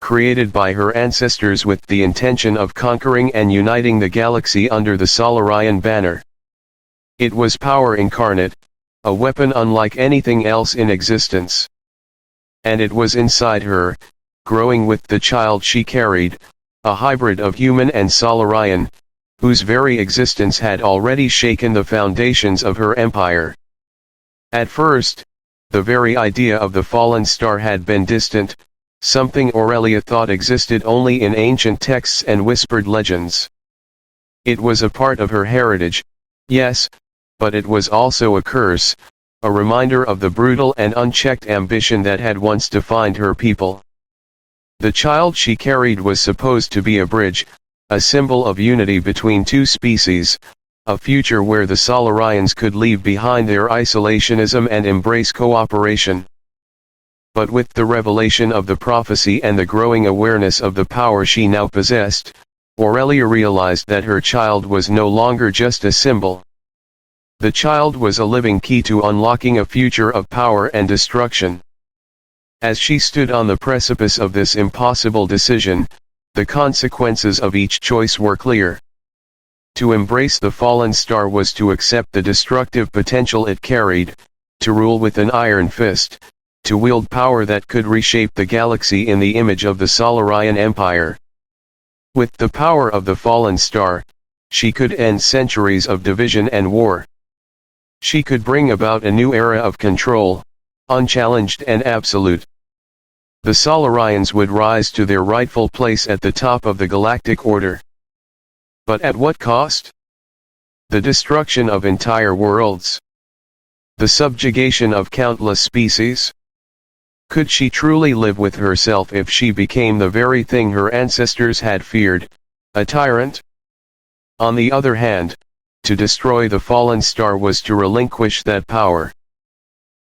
created by her ancestors with the intention of conquering and uniting the galaxy under the Solarian banner. It was power incarnate, a weapon unlike anything else in existence. And it was inside her, growing with the child she carried, a hybrid of human and Solarian, whose very existence had already shaken the foundations of her empire. At first, the very idea of the fallen star had been distant, something Aurelia thought existed only in ancient texts and whispered legends. It was a part of her heritage, yes, but it was also a curse, a reminder of the brutal and unchecked ambition that had once defined her people. The child she carried was supposed to be a bridge, a symbol of unity between two species, a future where the Solarians could leave behind their isolationism and embrace cooperation. But with the revelation of the prophecy and the growing awareness of the power she now possessed, Aurelia realized that her child was no longer just a symbol. The child was a living key to unlocking a future of power and destruction. As she stood on the precipice of this impossible decision, the consequences of each choice were clear. To embrace the fallen star was to accept the destructive potential it carried, to rule with an iron fist, to wield power that could reshape the galaxy in the image of the Solarian Empire. With the power of the fallen star, she could end centuries of division and war. She could bring about a new era of control, unchallenged and absolute. The Solarians would rise to their rightful place at the top of the galactic order. But at what cost? The destruction of entire worlds. The subjugation of countless species. Could she truly live with herself if she became the very thing her ancestors had feared, a tyrant? On the other hand, to destroy the fallen star was to relinquish that power.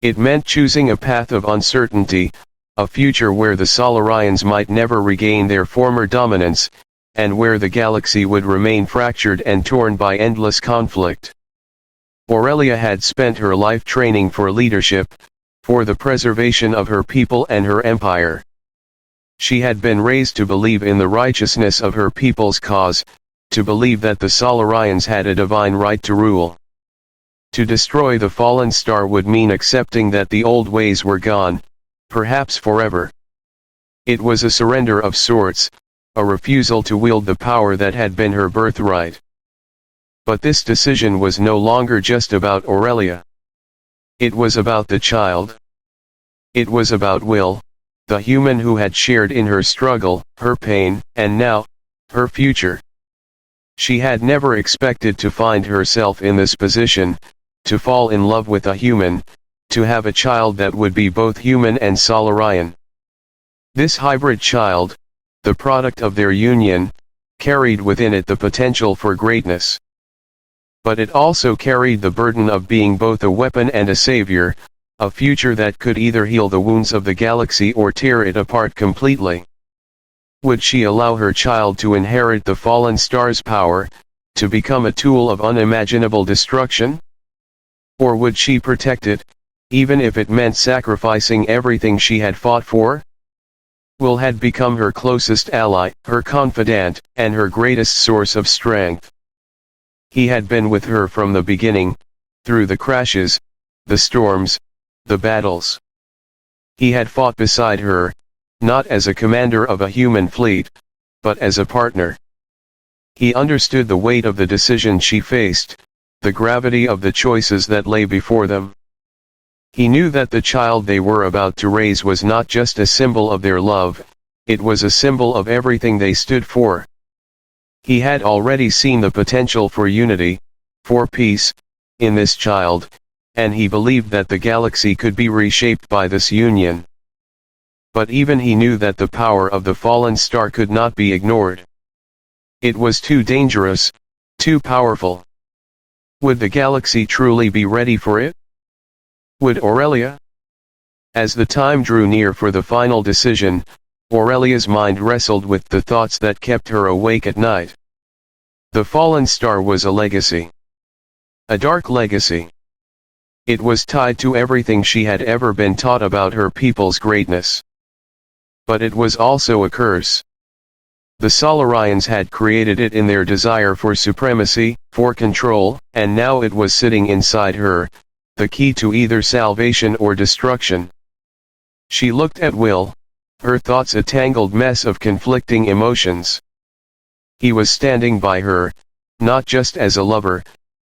It meant choosing a path of uncertainty, a future where the Solarians might never regain their former dominance, and where the galaxy would remain fractured and torn by endless conflict. Aurelia had spent her life training for leadership, for the preservation of her people and her empire. She had been raised to believe in the righteousness of her people's cause, to believe that the Solarians had a divine right to rule. To destroy the fallen star would mean accepting that the old ways were gone, perhaps forever. It was a surrender of sorts, a refusal to wield the power that had been her birthright. But this decision was no longer just about Aurelia. It was about the child. It was about Will, the human who had shared in her struggle, her pain, and now, her future. She had never expected to find herself in this position, to fall in love with a human, to have a child that would be both human and Solarian. This hybrid child, the product of their union, carried within it the potential for greatness. But it also carried the burden of being both a weapon and a savior, a future that could either heal the wounds of the galaxy or tear it apart completely. Would she allow her child to inherit the fallen star's power, to become a tool of unimaginable destruction? Or would she protect it, even if it meant sacrificing everything she had fought for? Will had become her closest ally, her confidant, and her greatest source of strength. He had been with her from the beginning, through the crashes, the storms, the battles. He had fought beside her, not as a commander of a human fleet, but as a partner. He understood the weight of the decision she faced, the gravity of the choices that lay before them. He knew that the child they were about to raise was not just a symbol of their love, it was a symbol of everything they stood for. He had already seen the potential for unity, for peace, in this child, and he believed that the galaxy could be reshaped by this union. But even he knew that the power of the fallen star could not be ignored. It was too dangerous, too powerful. Would the galaxy truly be ready for it? Would Aurelia? As the time drew near for the final decision, Aurelia's mind wrestled with the thoughts that kept her awake at night. The fallen star was a legacy. A dark legacy. It was tied to everything she had ever been taught about her people's greatness. But it was also a curse. The Solarians had created it in their desire for supremacy, for control, and now it was sitting inside her, the key to either salvation or destruction. She looked at Will, her thoughts a tangled mess of conflicting emotions. He was standing by her, not just as a lover,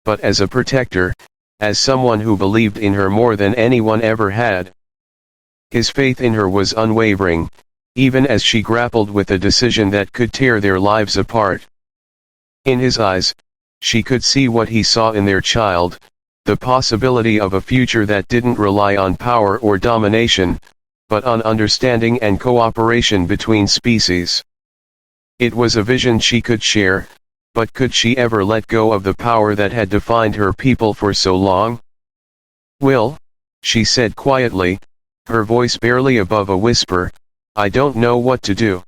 but as a protector, as someone who believed in her more than anyone ever had. His faith in her was unwavering, even as she grappled with a decision that could tear their lives apart. In his eyes, she could see what he saw in their child, the possibility of a future that didn't rely on power or domination, but on understanding and cooperation between species. It was a vision she could share, but could she ever let go of the power that had defined her people for so long? Will, she said quietly, her voice barely above a whisper, I don't know what to do.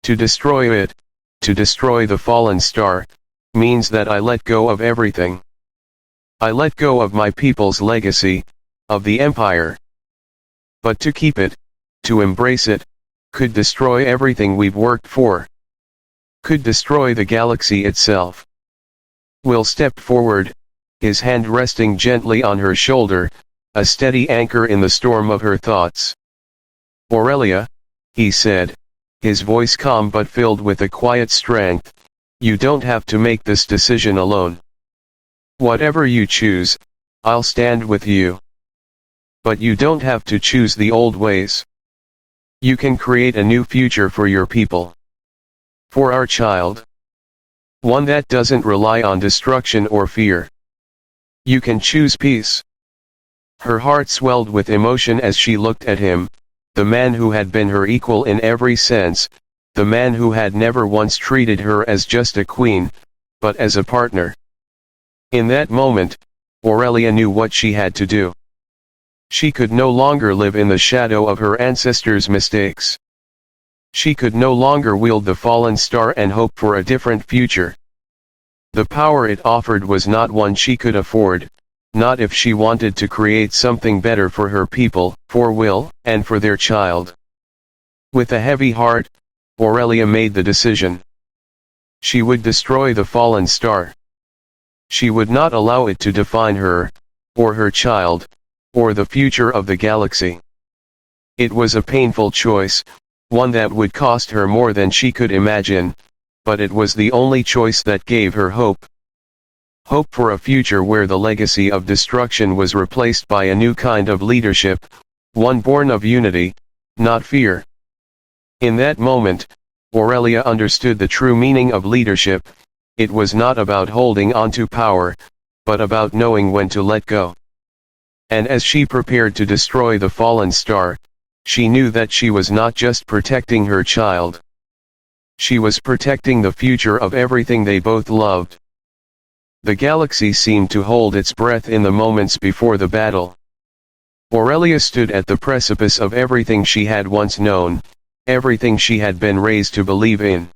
To destroy it, to destroy the fallen star, means that I let go of everything. I let go of my people's legacy, of the empire. But to keep it, to embrace it, could destroy everything we've worked for. Could destroy the galaxy itself. Will stepped forward, his hand resting gently on her shoulder, a steady anchor in the storm of her thoughts. Aurelia, he said, his voice calm but filled with a quiet strength, you don't have to make this decision alone. Whatever you choose, I'll stand with you. But you don't have to choose the old ways. You can create a new future for your people. For our child. One that doesn't rely on destruction or fear. You can choose peace. Her heart swelled with emotion as she looked at him, the man who had been her equal in every sense, the man who had never once treated her as just a queen, but as a partner. In that moment, Aurelia knew what she had to do. She could no longer live in the shadow of her ancestors' mistakes. She could no longer wield the fallen star and hope for a different future. The power it offered was not one she could afford, not if she wanted to create something better for her people, for Will, and for their child. With a heavy heart, Aurelia made the decision. She would destroy the fallen star. She would not allow it to define her, or her child, or the future of the galaxy. It was a painful choice, one that would cost her more than she could imagine, but it was the only choice that gave her hope. Hope for a future where the legacy of destruction was replaced by a new kind of leadership, one born of unity, not fear. In that moment, Aurelia understood the true meaning of leadership. It was not about holding onto power, but about knowing when to let go. And as she prepared to destroy the fallen star, she knew that she was not just protecting her child. She was protecting the future of everything they both loved. The galaxy seemed to hold its breath in the moments before the battle. Aurelia stood at the precipice of everything she had once known, everything she had been raised to believe in.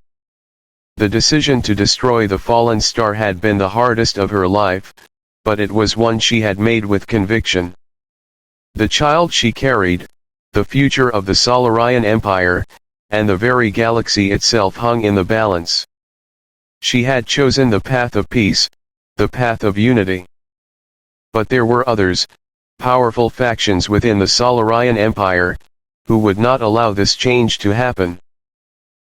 The decision to destroy the fallen star had been the hardest of her life, but it was one she had made with conviction. The child she carried, the future of the Solarian Empire, and the very galaxy itself hung in the balance. She had chosen the path of peace, the path of unity. But there were others, powerful factions within the Solarian Empire, who would not allow this change to happen.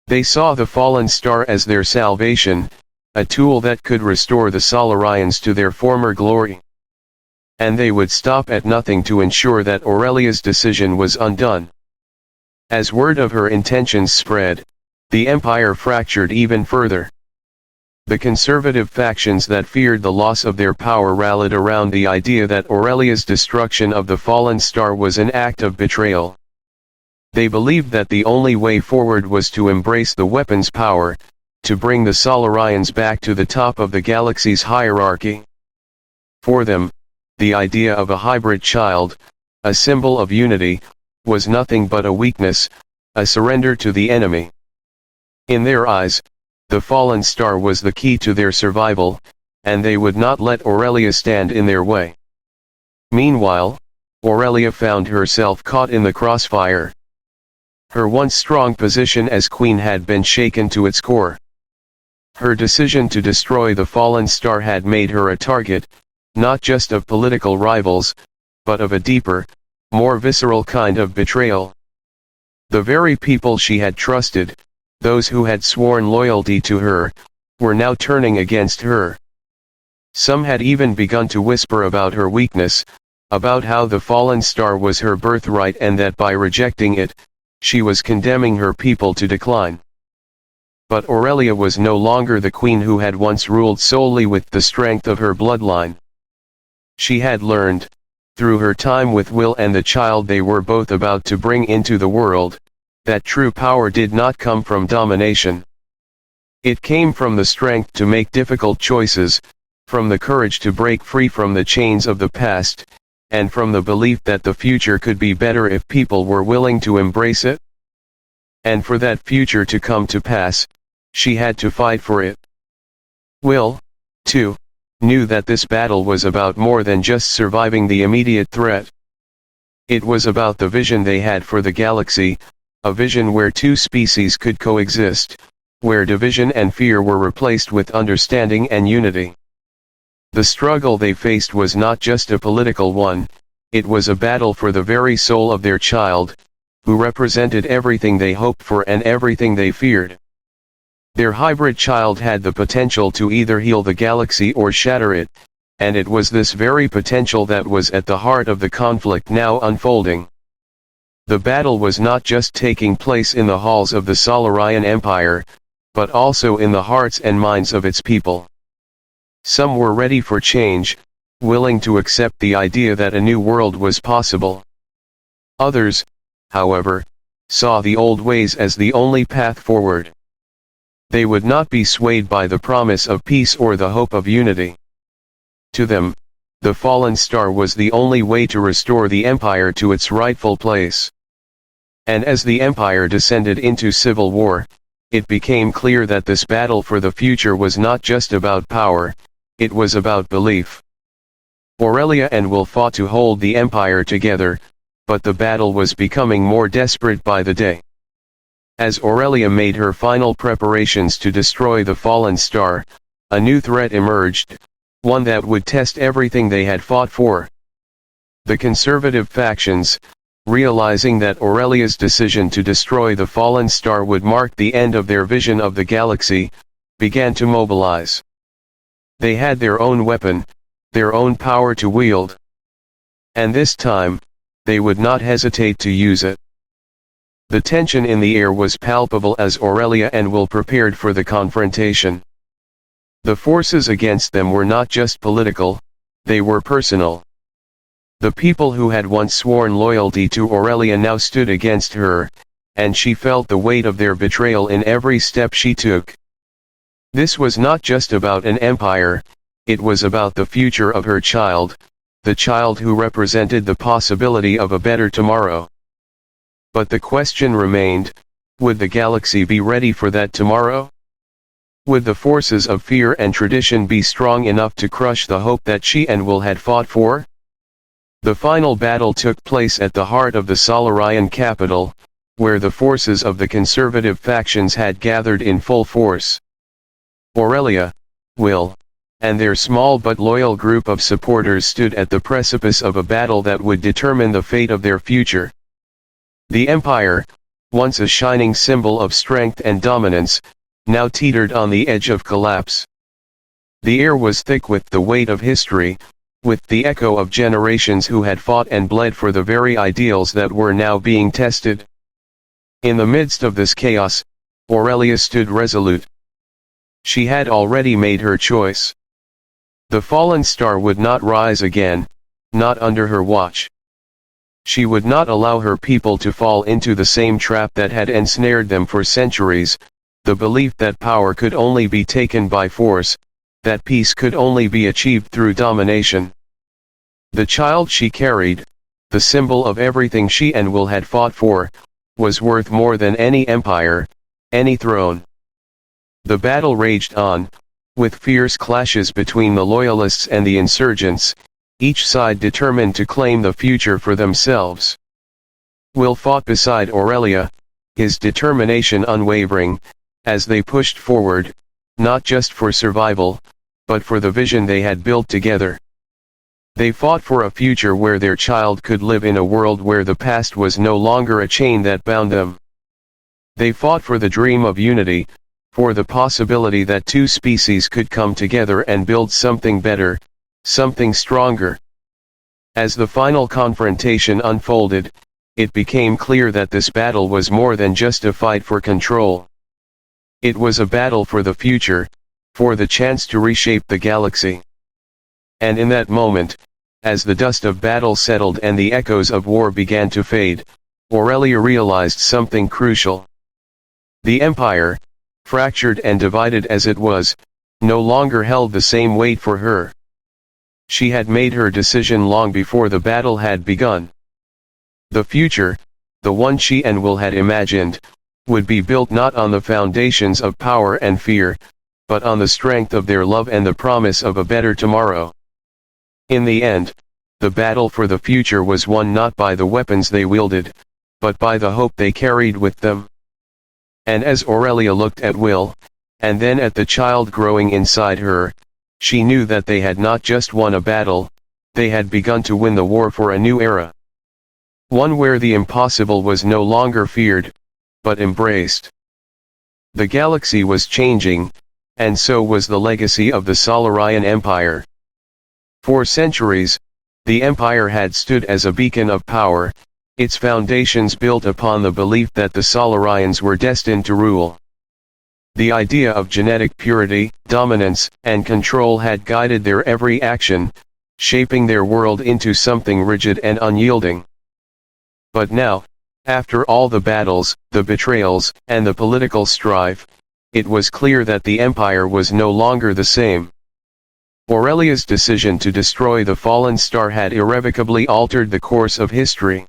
They saw the fallen star as their salvation, a tool that could restore the Solarians to their former glory. And they would stop at nothing to ensure that Aurelia's decision was undone. As word of her intentions spread, the empire fractured even further. The conservative factions that feared the loss of their power rallied around the idea that Aurelia's destruction of the fallen star was an act of betrayal. They believed that the only way forward was to embrace the weapon's power, to bring the Solarians back to the top of the galaxy's hierarchy. For them, the idea of a hybrid child, a symbol of unity, was nothing but a weakness, a surrender to the enemy. In their eyes, the fallen star was the key to their survival, and they would not let Aurelia stand in their way. Meanwhile, Aurelia found herself caught in the crossfire. Her once strong position as queen had been shaken to its core. Her decision to destroy the fallen star had made her a target, not just of political rivals, but of a deeper, more visceral kind of betrayal. The very people she had trusted, those who had sworn loyalty to her, were now turning against her. Some had even begun to whisper about her weakness, about how the fallen star was her birthright and that by rejecting it, she was condemning her people to decline. But Aurelia was no longer the queen who had once ruled solely with the strength of her bloodline. She had learned, through her time with Will and the child they were both about to bring into the world, that true power did not come from domination. It came from the strength to make difficult choices, from the courage to break free from the chains of the past, and from the belief that the future could be better if people were willing to embrace it. And for that future to come to pass, she had to fight for it. Will, too, knew that this battle was about more than just surviving the immediate threat. It was about the vision they had for the galaxy, a vision where two species could coexist, where division and fear were replaced with understanding and unity. The struggle they faced was not just a political one, it was a battle for the very soul of their child, who represented everything they hoped for and everything they feared. Their hybrid child had the potential to either heal the galaxy or shatter it, and it was this very potential that was at the heart of the conflict now unfolding. The battle was not just taking place in the halls of the Solarian Empire, but also in the hearts and minds of its people. Some were ready for change, willing to accept the idea that a new world was possible. Others, however, saw the old ways as the only path forward. They would not be swayed by the promise of peace or the hope of unity. To them, the fallen star was the only way to restore the empire to its rightful place. And as the empire descended into civil war, it became clear that this battle for the future was not just about power, it was about belief. Aurelia and Will fought to hold the empire together, but the battle was becoming more desperate by the day. As Aurelia made her final preparations to destroy the fallen star, a new threat emerged, one that would test everything they had fought for. The conservative factions, realizing that Aurelia's decision to destroy the fallen star would mark the end of their vision of the galaxy, began to mobilize. They had their own weapon, their own power to wield. And this time, they would not hesitate to use it. The tension in the air was palpable as Aurelia and Will prepared for the confrontation. The forces against them were not just political, they were personal. The people who had once sworn loyalty to Aurelia now stood against her, and she felt the weight of their betrayal in every step she took. This was not just about an empire, it was about the future of her child, the child who represented the possibility of a better tomorrow. But the question remained, would the galaxy be ready for that tomorrow? Would the forces of fear and tradition be strong enough to crush the hope that she and Will had fought for? The final battle took place at the heart of the Solarian capital, where the forces of the conservative factions had gathered in full force. Aurelia, Will, and their small but loyal group of supporters stood at the precipice of a battle that would determine the fate of their future. The Empire, once a shining symbol of strength and dominance, now teetered on the edge of collapse. The air was thick with the weight of history, with the echo of generations who had fought and bled for the very ideals that were now being tested. In the midst of this chaos, Aurelia stood resolute. She had already made her choice. The fallen star would not rise again, not under her watch. She would not allow her people to fall into the same trap that had ensnared them for centuries, the belief that power could only be taken by force, that peace could only be achieved through domination. The child she carried, the symbol of everything she and Will had fought for, was worth more than any empire, any throne. The battle raged on, with fierce clashes between the loyalists and the insurgents, each side determined to claim the future for themselves. Will fought beside Aurelia, his determination unwavering, as they pushed forward, not just for survival, but for the vision they had built together. They fought for a future where their child could live in a world where the past was no longer a chain that bound them. They fought for the dream of unity, for the possibility that two species could come together and build something better, something stronger. As the final confrontation unfolded, it became clear that this battle was more than just a fight for control. It was a battle for the future, for the chance to reshape the galaxy. And in that moment, as the dust of battle settled and the echoes of war began to fade, Aurelia realized something crucial. The Empire, fractured and divided as it was, no longer held the same weight for her. She had made her decision long before the battle had begun. The future, the one she and Will had imagined, would be built not on the foundations of power and fear, but on the strength of their love and the promise of a better tomorrow. In the end, the battle for the future was won not by the weapons they wielded, but by the hope they carried with them. And as Aurelia looked at Will, and then at the child growing inside her, she knew that they had not just won a battle, they had begun to win the war for a new era. One where the impossible was no longer feared, but embraced. The galaxy was changing, and so was the legacy of the Solarian Empire. For centuries, the Empire had stood as a beacon of power, its foundations built upon the belief that the Solarians were destined to rule. The idea of genetic purity, dominance, and control had guided their every action, shaping their world into something rigid and unyielding. But now, after all the battles, the betrayals, and the political strife, it was clear that the Empire was no longer the same. Aurelia's decision to destroy the fallen star had irrevocably altered the course of history.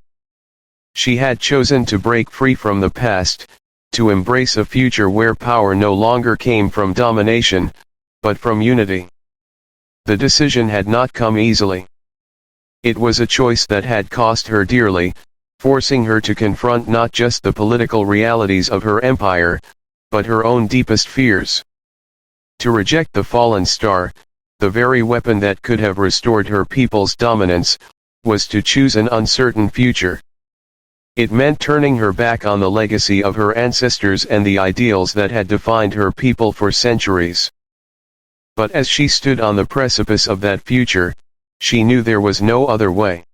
She had chosen to break free from the past, to embrace a future where power no longer came from domination, but from unity. The decision had not come easily. It was a choice that had cost her dearly, forcing her to confront not just the political realities of her empire, but her own deepest fears. To reject the fallen star, the very weapon that could have restored her people's dominance, was to choose an uncertain future. It meant turning her back on the legacy of her ancestors and the ideals that had defined her people for centuries. But as she stood on the precipice of that future, she knew there was no other way.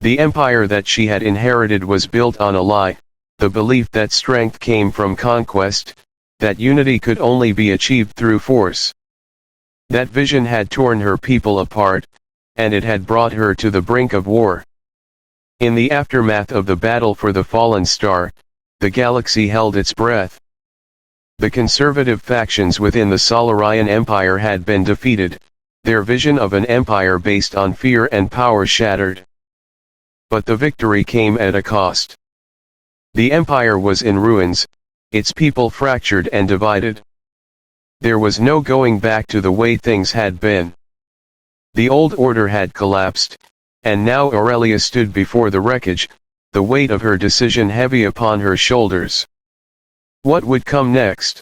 The empire that she had inherited was built on a lie, the belief that strength came from conquest, that unity could only be achieved through force. That vision had torn her people apart, and it had brought her to the brink of war. In the aftermath of the battle for the fallen star, the galaxy held its breath. The conservative factions within the Solarian Empire had been defeated, their vision of an empire based on fear and power shattered. But the victory came at a cost. The empire was in ruins, its people fractured and divided. There was no going back to the way things had been. The old order had collapsed, and now Aurelia stood before the wreckage, the weight of her decision heavy upon her shoulders. What would come next?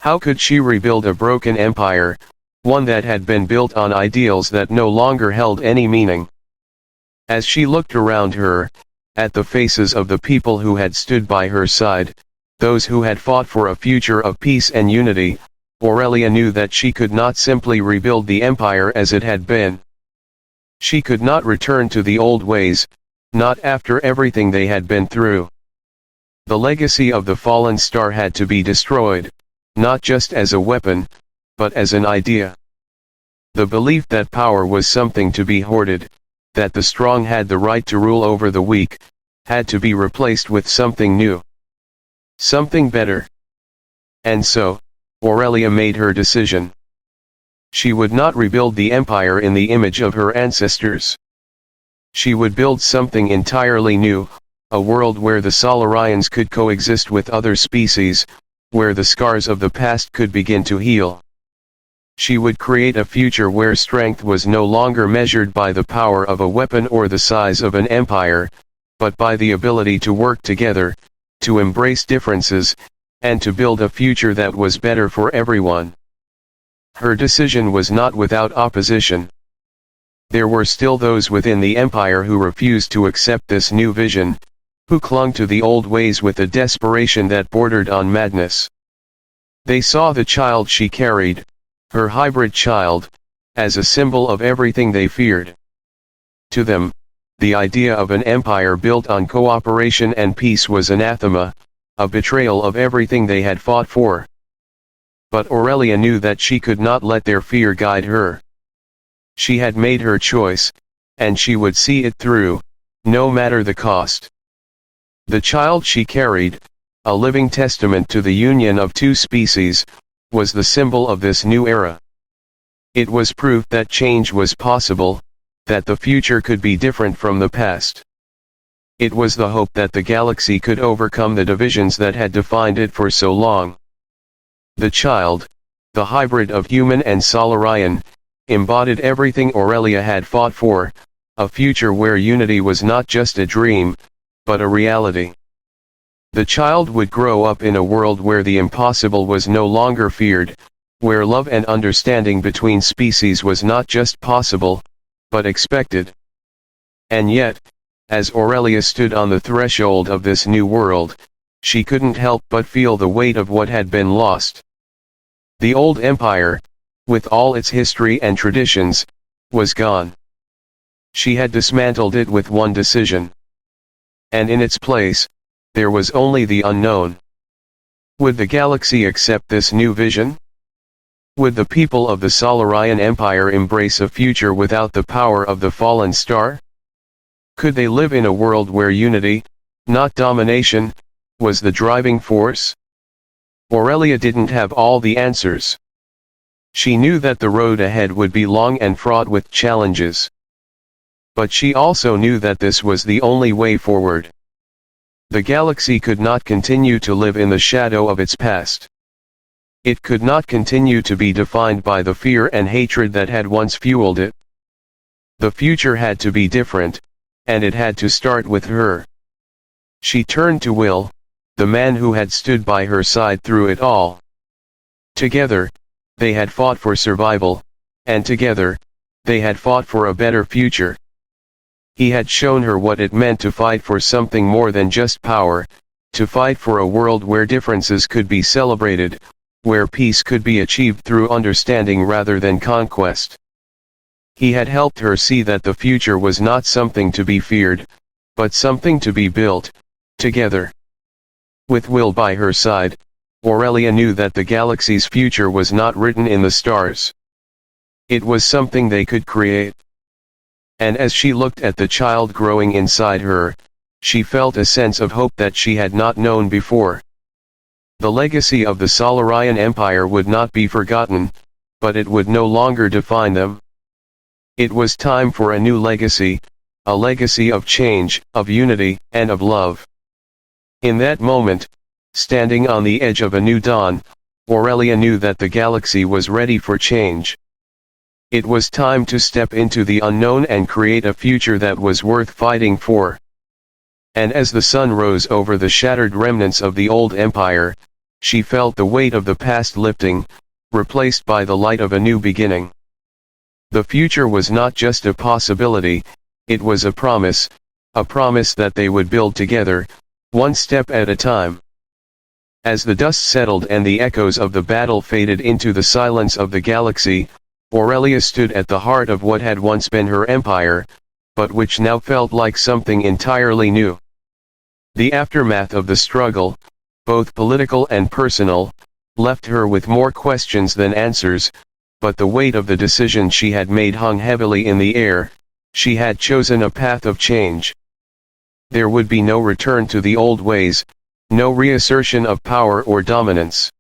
How could she rebuild a broken empire, one that had been built on ideals that no longer held any meaning? As she looked around her, at the faces of the people who had stood by her side, those who had fought for a future of peace and unity, Aurelia knew that she could not simply rebuild the empire as it had been. She could not return to the old ways, not after everything they had been through. The legacy of the fallen star had to be destroyed, not just as a weapon, but as an idea. The belief that power was something to be hoarded, that the strong had the right to rule over the weak, had to be replaced with something new. Something better. And so, Aurelia made her decision. She would not rebuild the empire in the image of her ancestors. She would build something entirely new, a world where the Solarians could coexist with other species, where the scars of the past could begin to heal. She would create a future where strength was no longer measured by the power of a weapon or the size of an empire, but by the ability to work together, to embrace differences, and to build a future that was better for everyone. Her decision was not without opposition. There were still those within the empire who refused to accept this new vision, who clung to the old ways with a desperation that bordered on madness. They saw the child she carried, her hybrid child, as a symbol of everything they feared. To them, the idea of an empire built on cooperation and peace was anathema, a betrayal of everything they had fought for. But Aurelia knew that she could not let their fear guide her. She had made her choice, and she would see it through, no matter the cost. The child she carried, a living testament to the union of two species, was the symbol of this new era. It was proof that change was possible, that the future could be different from the past. It was the hope that the galaxy could overcome the divisions that had defined it for so long. The child, the hybrid of human and Solarian, embodied everything Aurelia had fought for, a future where unity was not just a dream, but a reality. The child would grow up in a world where the impossible was no longer feared, where love and understanding between species was not just possible, but expected. And yet, as Aurelia stood on the threshold of this new world, she couldn't help but feel the weight of what had been lost. The old empire, with all its history and traditions, was gone. She had dismantled it with one decision. And in its place, there was only the unknown. Would the galaxy accept this new vision? Would the people of the Solarian Empire embrace a future without the power of the fallen star? Could they live in a world where unity, not domination, was the driving force? Aurelia didn't have all the answers. She knew that the road ahead would be long and fraught with challenges. But she also knew that this was the only way forward. The galaxy could not continue to live in the shadow of its past. It could not continue to be defined by the fear and hatred that had once fueled it. The future had to be different, and it had to start with her. She turned to Will, the man who had stood by her side through it all. Together, they had fought for survival, and together, they had fought for a better future. He had shown her what it meant to fight for something more than just power, to fight for a world where differences could be celebrated, where peace could be achieved through understanding rather than conquest. He had helped her see that the future was not something to be feared, but something to be built, together. With Will by her side, Aurelia knew that the galaxy's future was not written in the stars. It was something they could create. And as she looked at the child growing inside her, she felt a sense of hope that she had not known before. The legacy of the Solarian Empire would not be forgotten, but it would no longer define them. It was time for a new legacy, a legacy of change, of unity, and of love. In that moment, standing on the edge of a new dawn, Aurelia knew that the galaxy was ready for change. It was time to step into the unknown and create a future that was worth fighting for. And as the sun rose over the shattered remnants of the old empire, she felt the weight of the past lifting, replaced by the light of a new beginning. The future was not just a possibility, it was a promise that they would build together, one step at a time. As the dust settled and the echoes of the battle faded into the silence of the galaxy, Aurelia stood at the heart of what had once been her empire, but which now felt like something entirely new. The aftermath of the struggle, both political and personal, left her with more questions than answers, but the weight of the decision she had made hung heavily in the air. She had chosen a path of change. There would be no return to the old ways, no reassertion of power or dominance.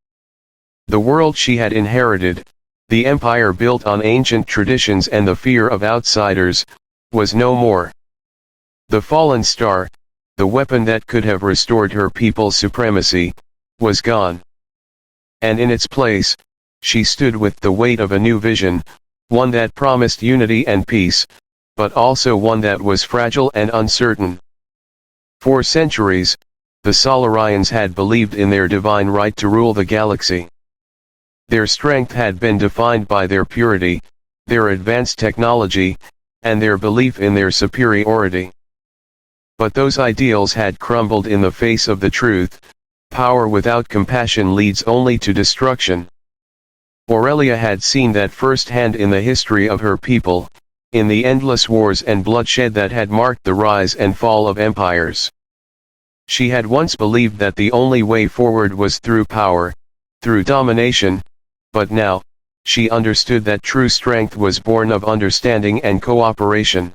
The world she had inherited, the empire built on ancient traditions and the fear of outsiders, was no more. The fallen star, the weapon that could have restored her people's supremacy, was gone. And in its place, she stood with the weight of a new vision, one that promised unity and peace, but also one that was fragile and uncertain. For centuries, the Solarians had believed in their divine right to rule the galaxy. Their strength had been defined by their purity, their advanced technology, and their belief in their superiority. But those ideals had crumbled in the face of the truth: power without compassion leads only to destruction. Aurelia had seen that firsthand in the history of her people, in the endless wars and bloodshed that had marked the rise and fall of empires. She had once believed that the only way forward was through power, through domination, but now, she understood that true strength was born of understanding and cooperation.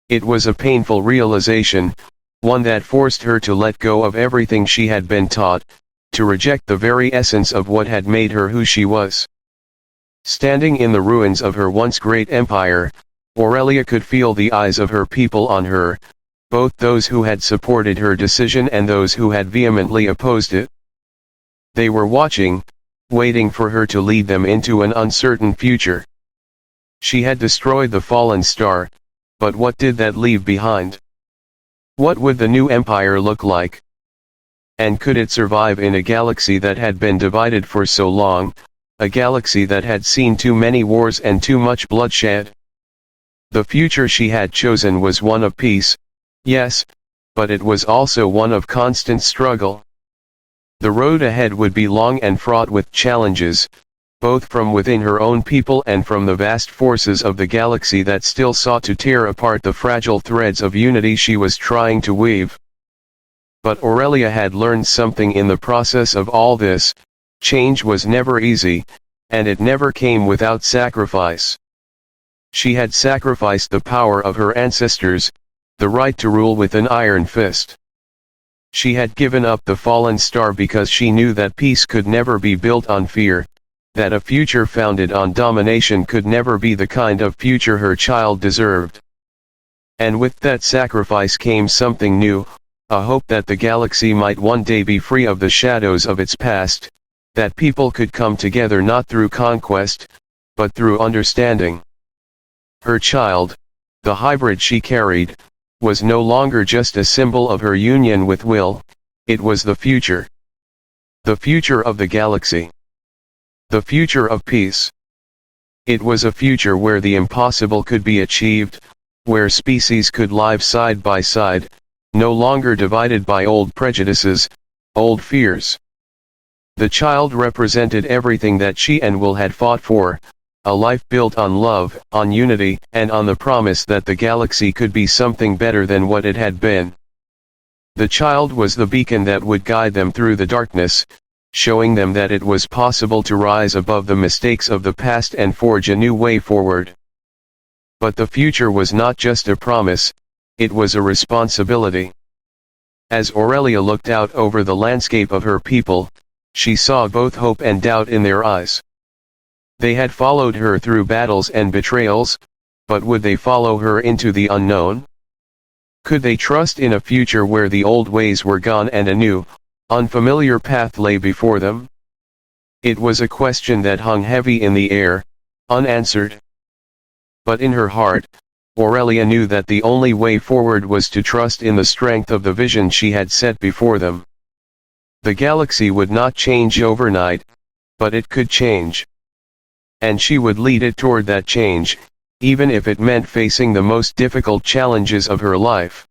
It was a painful realization, one that forced her to let go of everything she had been taught, to reject the very essence of what had made her who she was. Standing in the ruins of her once great empire, Aurelia could feel the eyes of her people on her, both those who had supported her decision and those who had vehemently opposed it. They were watching, waiting for her to lead them into an uncertain future. She had destroyed the fallen star, but what did that leave behind? What would the new empire look like? And could it survive in a galaxy that had been divided for so long, a galaxy that had seen too many wars and too much bloodshed? The future she had chosen was one of peace, yes, but it was also one of constant struggle. The road ahead would be long and fraught with challenges, both from within her own people and from the vast forces of the galaxy that still sought to tear apart the fragile threads of unity she was trying to weave. But Aurelia had learned something in the process of all this: change was never easy, and it never came without sacrifice. She had sacrificed the power of her ancestors, the right to rule with an iron fist. She had given up the fallen star because she knew that peace could never be built on fear, that a future founded on domination could never be the kind of future her child deserved. And with that sacrifice came something new, a hope that the galaxy might one day be free of the shadows of its past, that people could come together not through conquest, but through understanding. Her child, the hybrid she carried, was no longer just a symbol of her union with Will, it was the future. The future of the galaxy. The future of peace. It was a future where the impossible could be achieved, where species could live side by side, no longer divided by old prejudices, old fears. The child represented everything that she and Will had fought for, a life built on love, on unity, and on the promise that the galaxy could be something better than what it had been. The child was the beacon that would guide them through the darkness, showing them that it was possible to rise above the mistakes of the past and forge a new way forward. But the future was not just a promise, it was a responsibility. As Aurelia looked out over the landscape of her people, she saw both hope and doubt in their eyes. They had followed her through battles and betrayals, but would they follow her into the unknown? Could they trust in a future where the old ways were gone and a new, unfamiliar path lay before them? It was a question that hung heavy in the air, unanswered. But in her heart, Aurelia knew that the only way forward was to trust in the strength of the vision she had set before them. The galaxy would not change overnight, but it could change. And she would lead it toward that change, even if it meant facing the most difficult challenges of her life.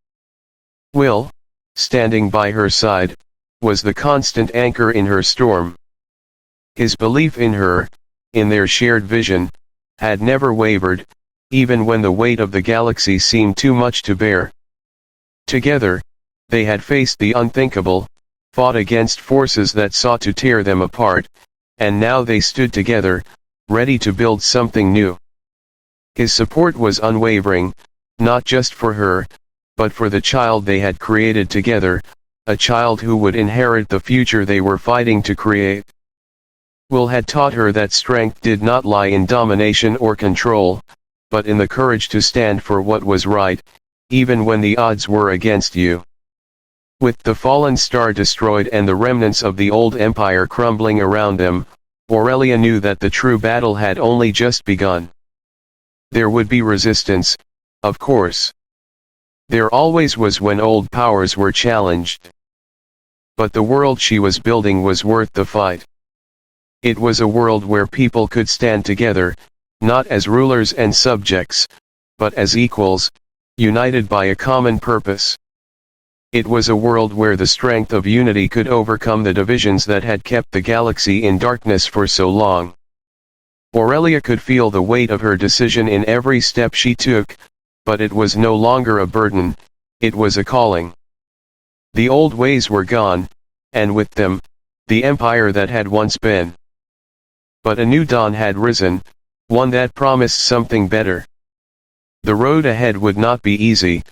Will, standing by her side, was the constant anchor in her storm. His belief in her, in their shared vision, had never wavered, even when the weight of the galaxy seemed too much to bear. Together, they had faced the unthinkable, fought against forces that sought to tear them apart, and now they stood together, ready to build something new. His support was unwavering, not just for her, but for the child they had created together, a child who would inherit the future they were fighting to create. Will had taught her that strength did not lie in domination or control, but in the courage to stand for what was right, even when the odds were against you. With the fallen star destroyed and the remnants of the old empire crumbling around them, Aurelia knew that the true battle had only just begun. There would be resistance, of course. There always was when old powers were challenged. But the world she was building was worth the fight. It was a world where people could stand together, not as rulers and subjects, but as equals, united by a common purpose. It was a world where the strength of unity could overcome the divisions that had kept the galaxy in darkness for so long. Aurelia could feel the weight of her decision in every step she took, but it was no longer a burden, it was a calling. The old ways were gone, and with them, the empire that had once been. But a new dawn had risen, one that promised something better. The road ahead would not be easy,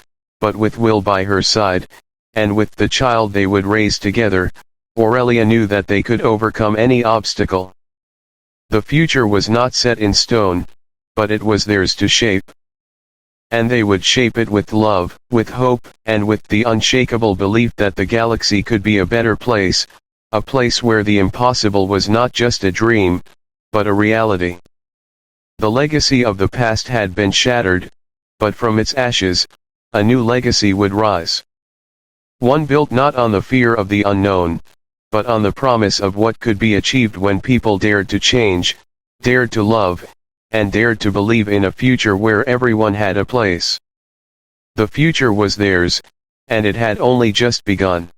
but with Will by her side, and with the child they would raise together, Aurelia knew that they could overcome any obstacle. The future was not set in stone, but it was theirs to shape. And they would shape it with love, with hope, and with the unshakable belief that the galaxy could be a better place, a place where the impossible was not just a dream, but a reality. The legacy of the past had been shattered, but from its ashes, a new legacy would rise. One built not on the fear of the unknown, but on the promise of what could be achieved when people dared to change, dared to love, and dared to believe in a future where everyone had a place. The future was theirs, and it had only just begun.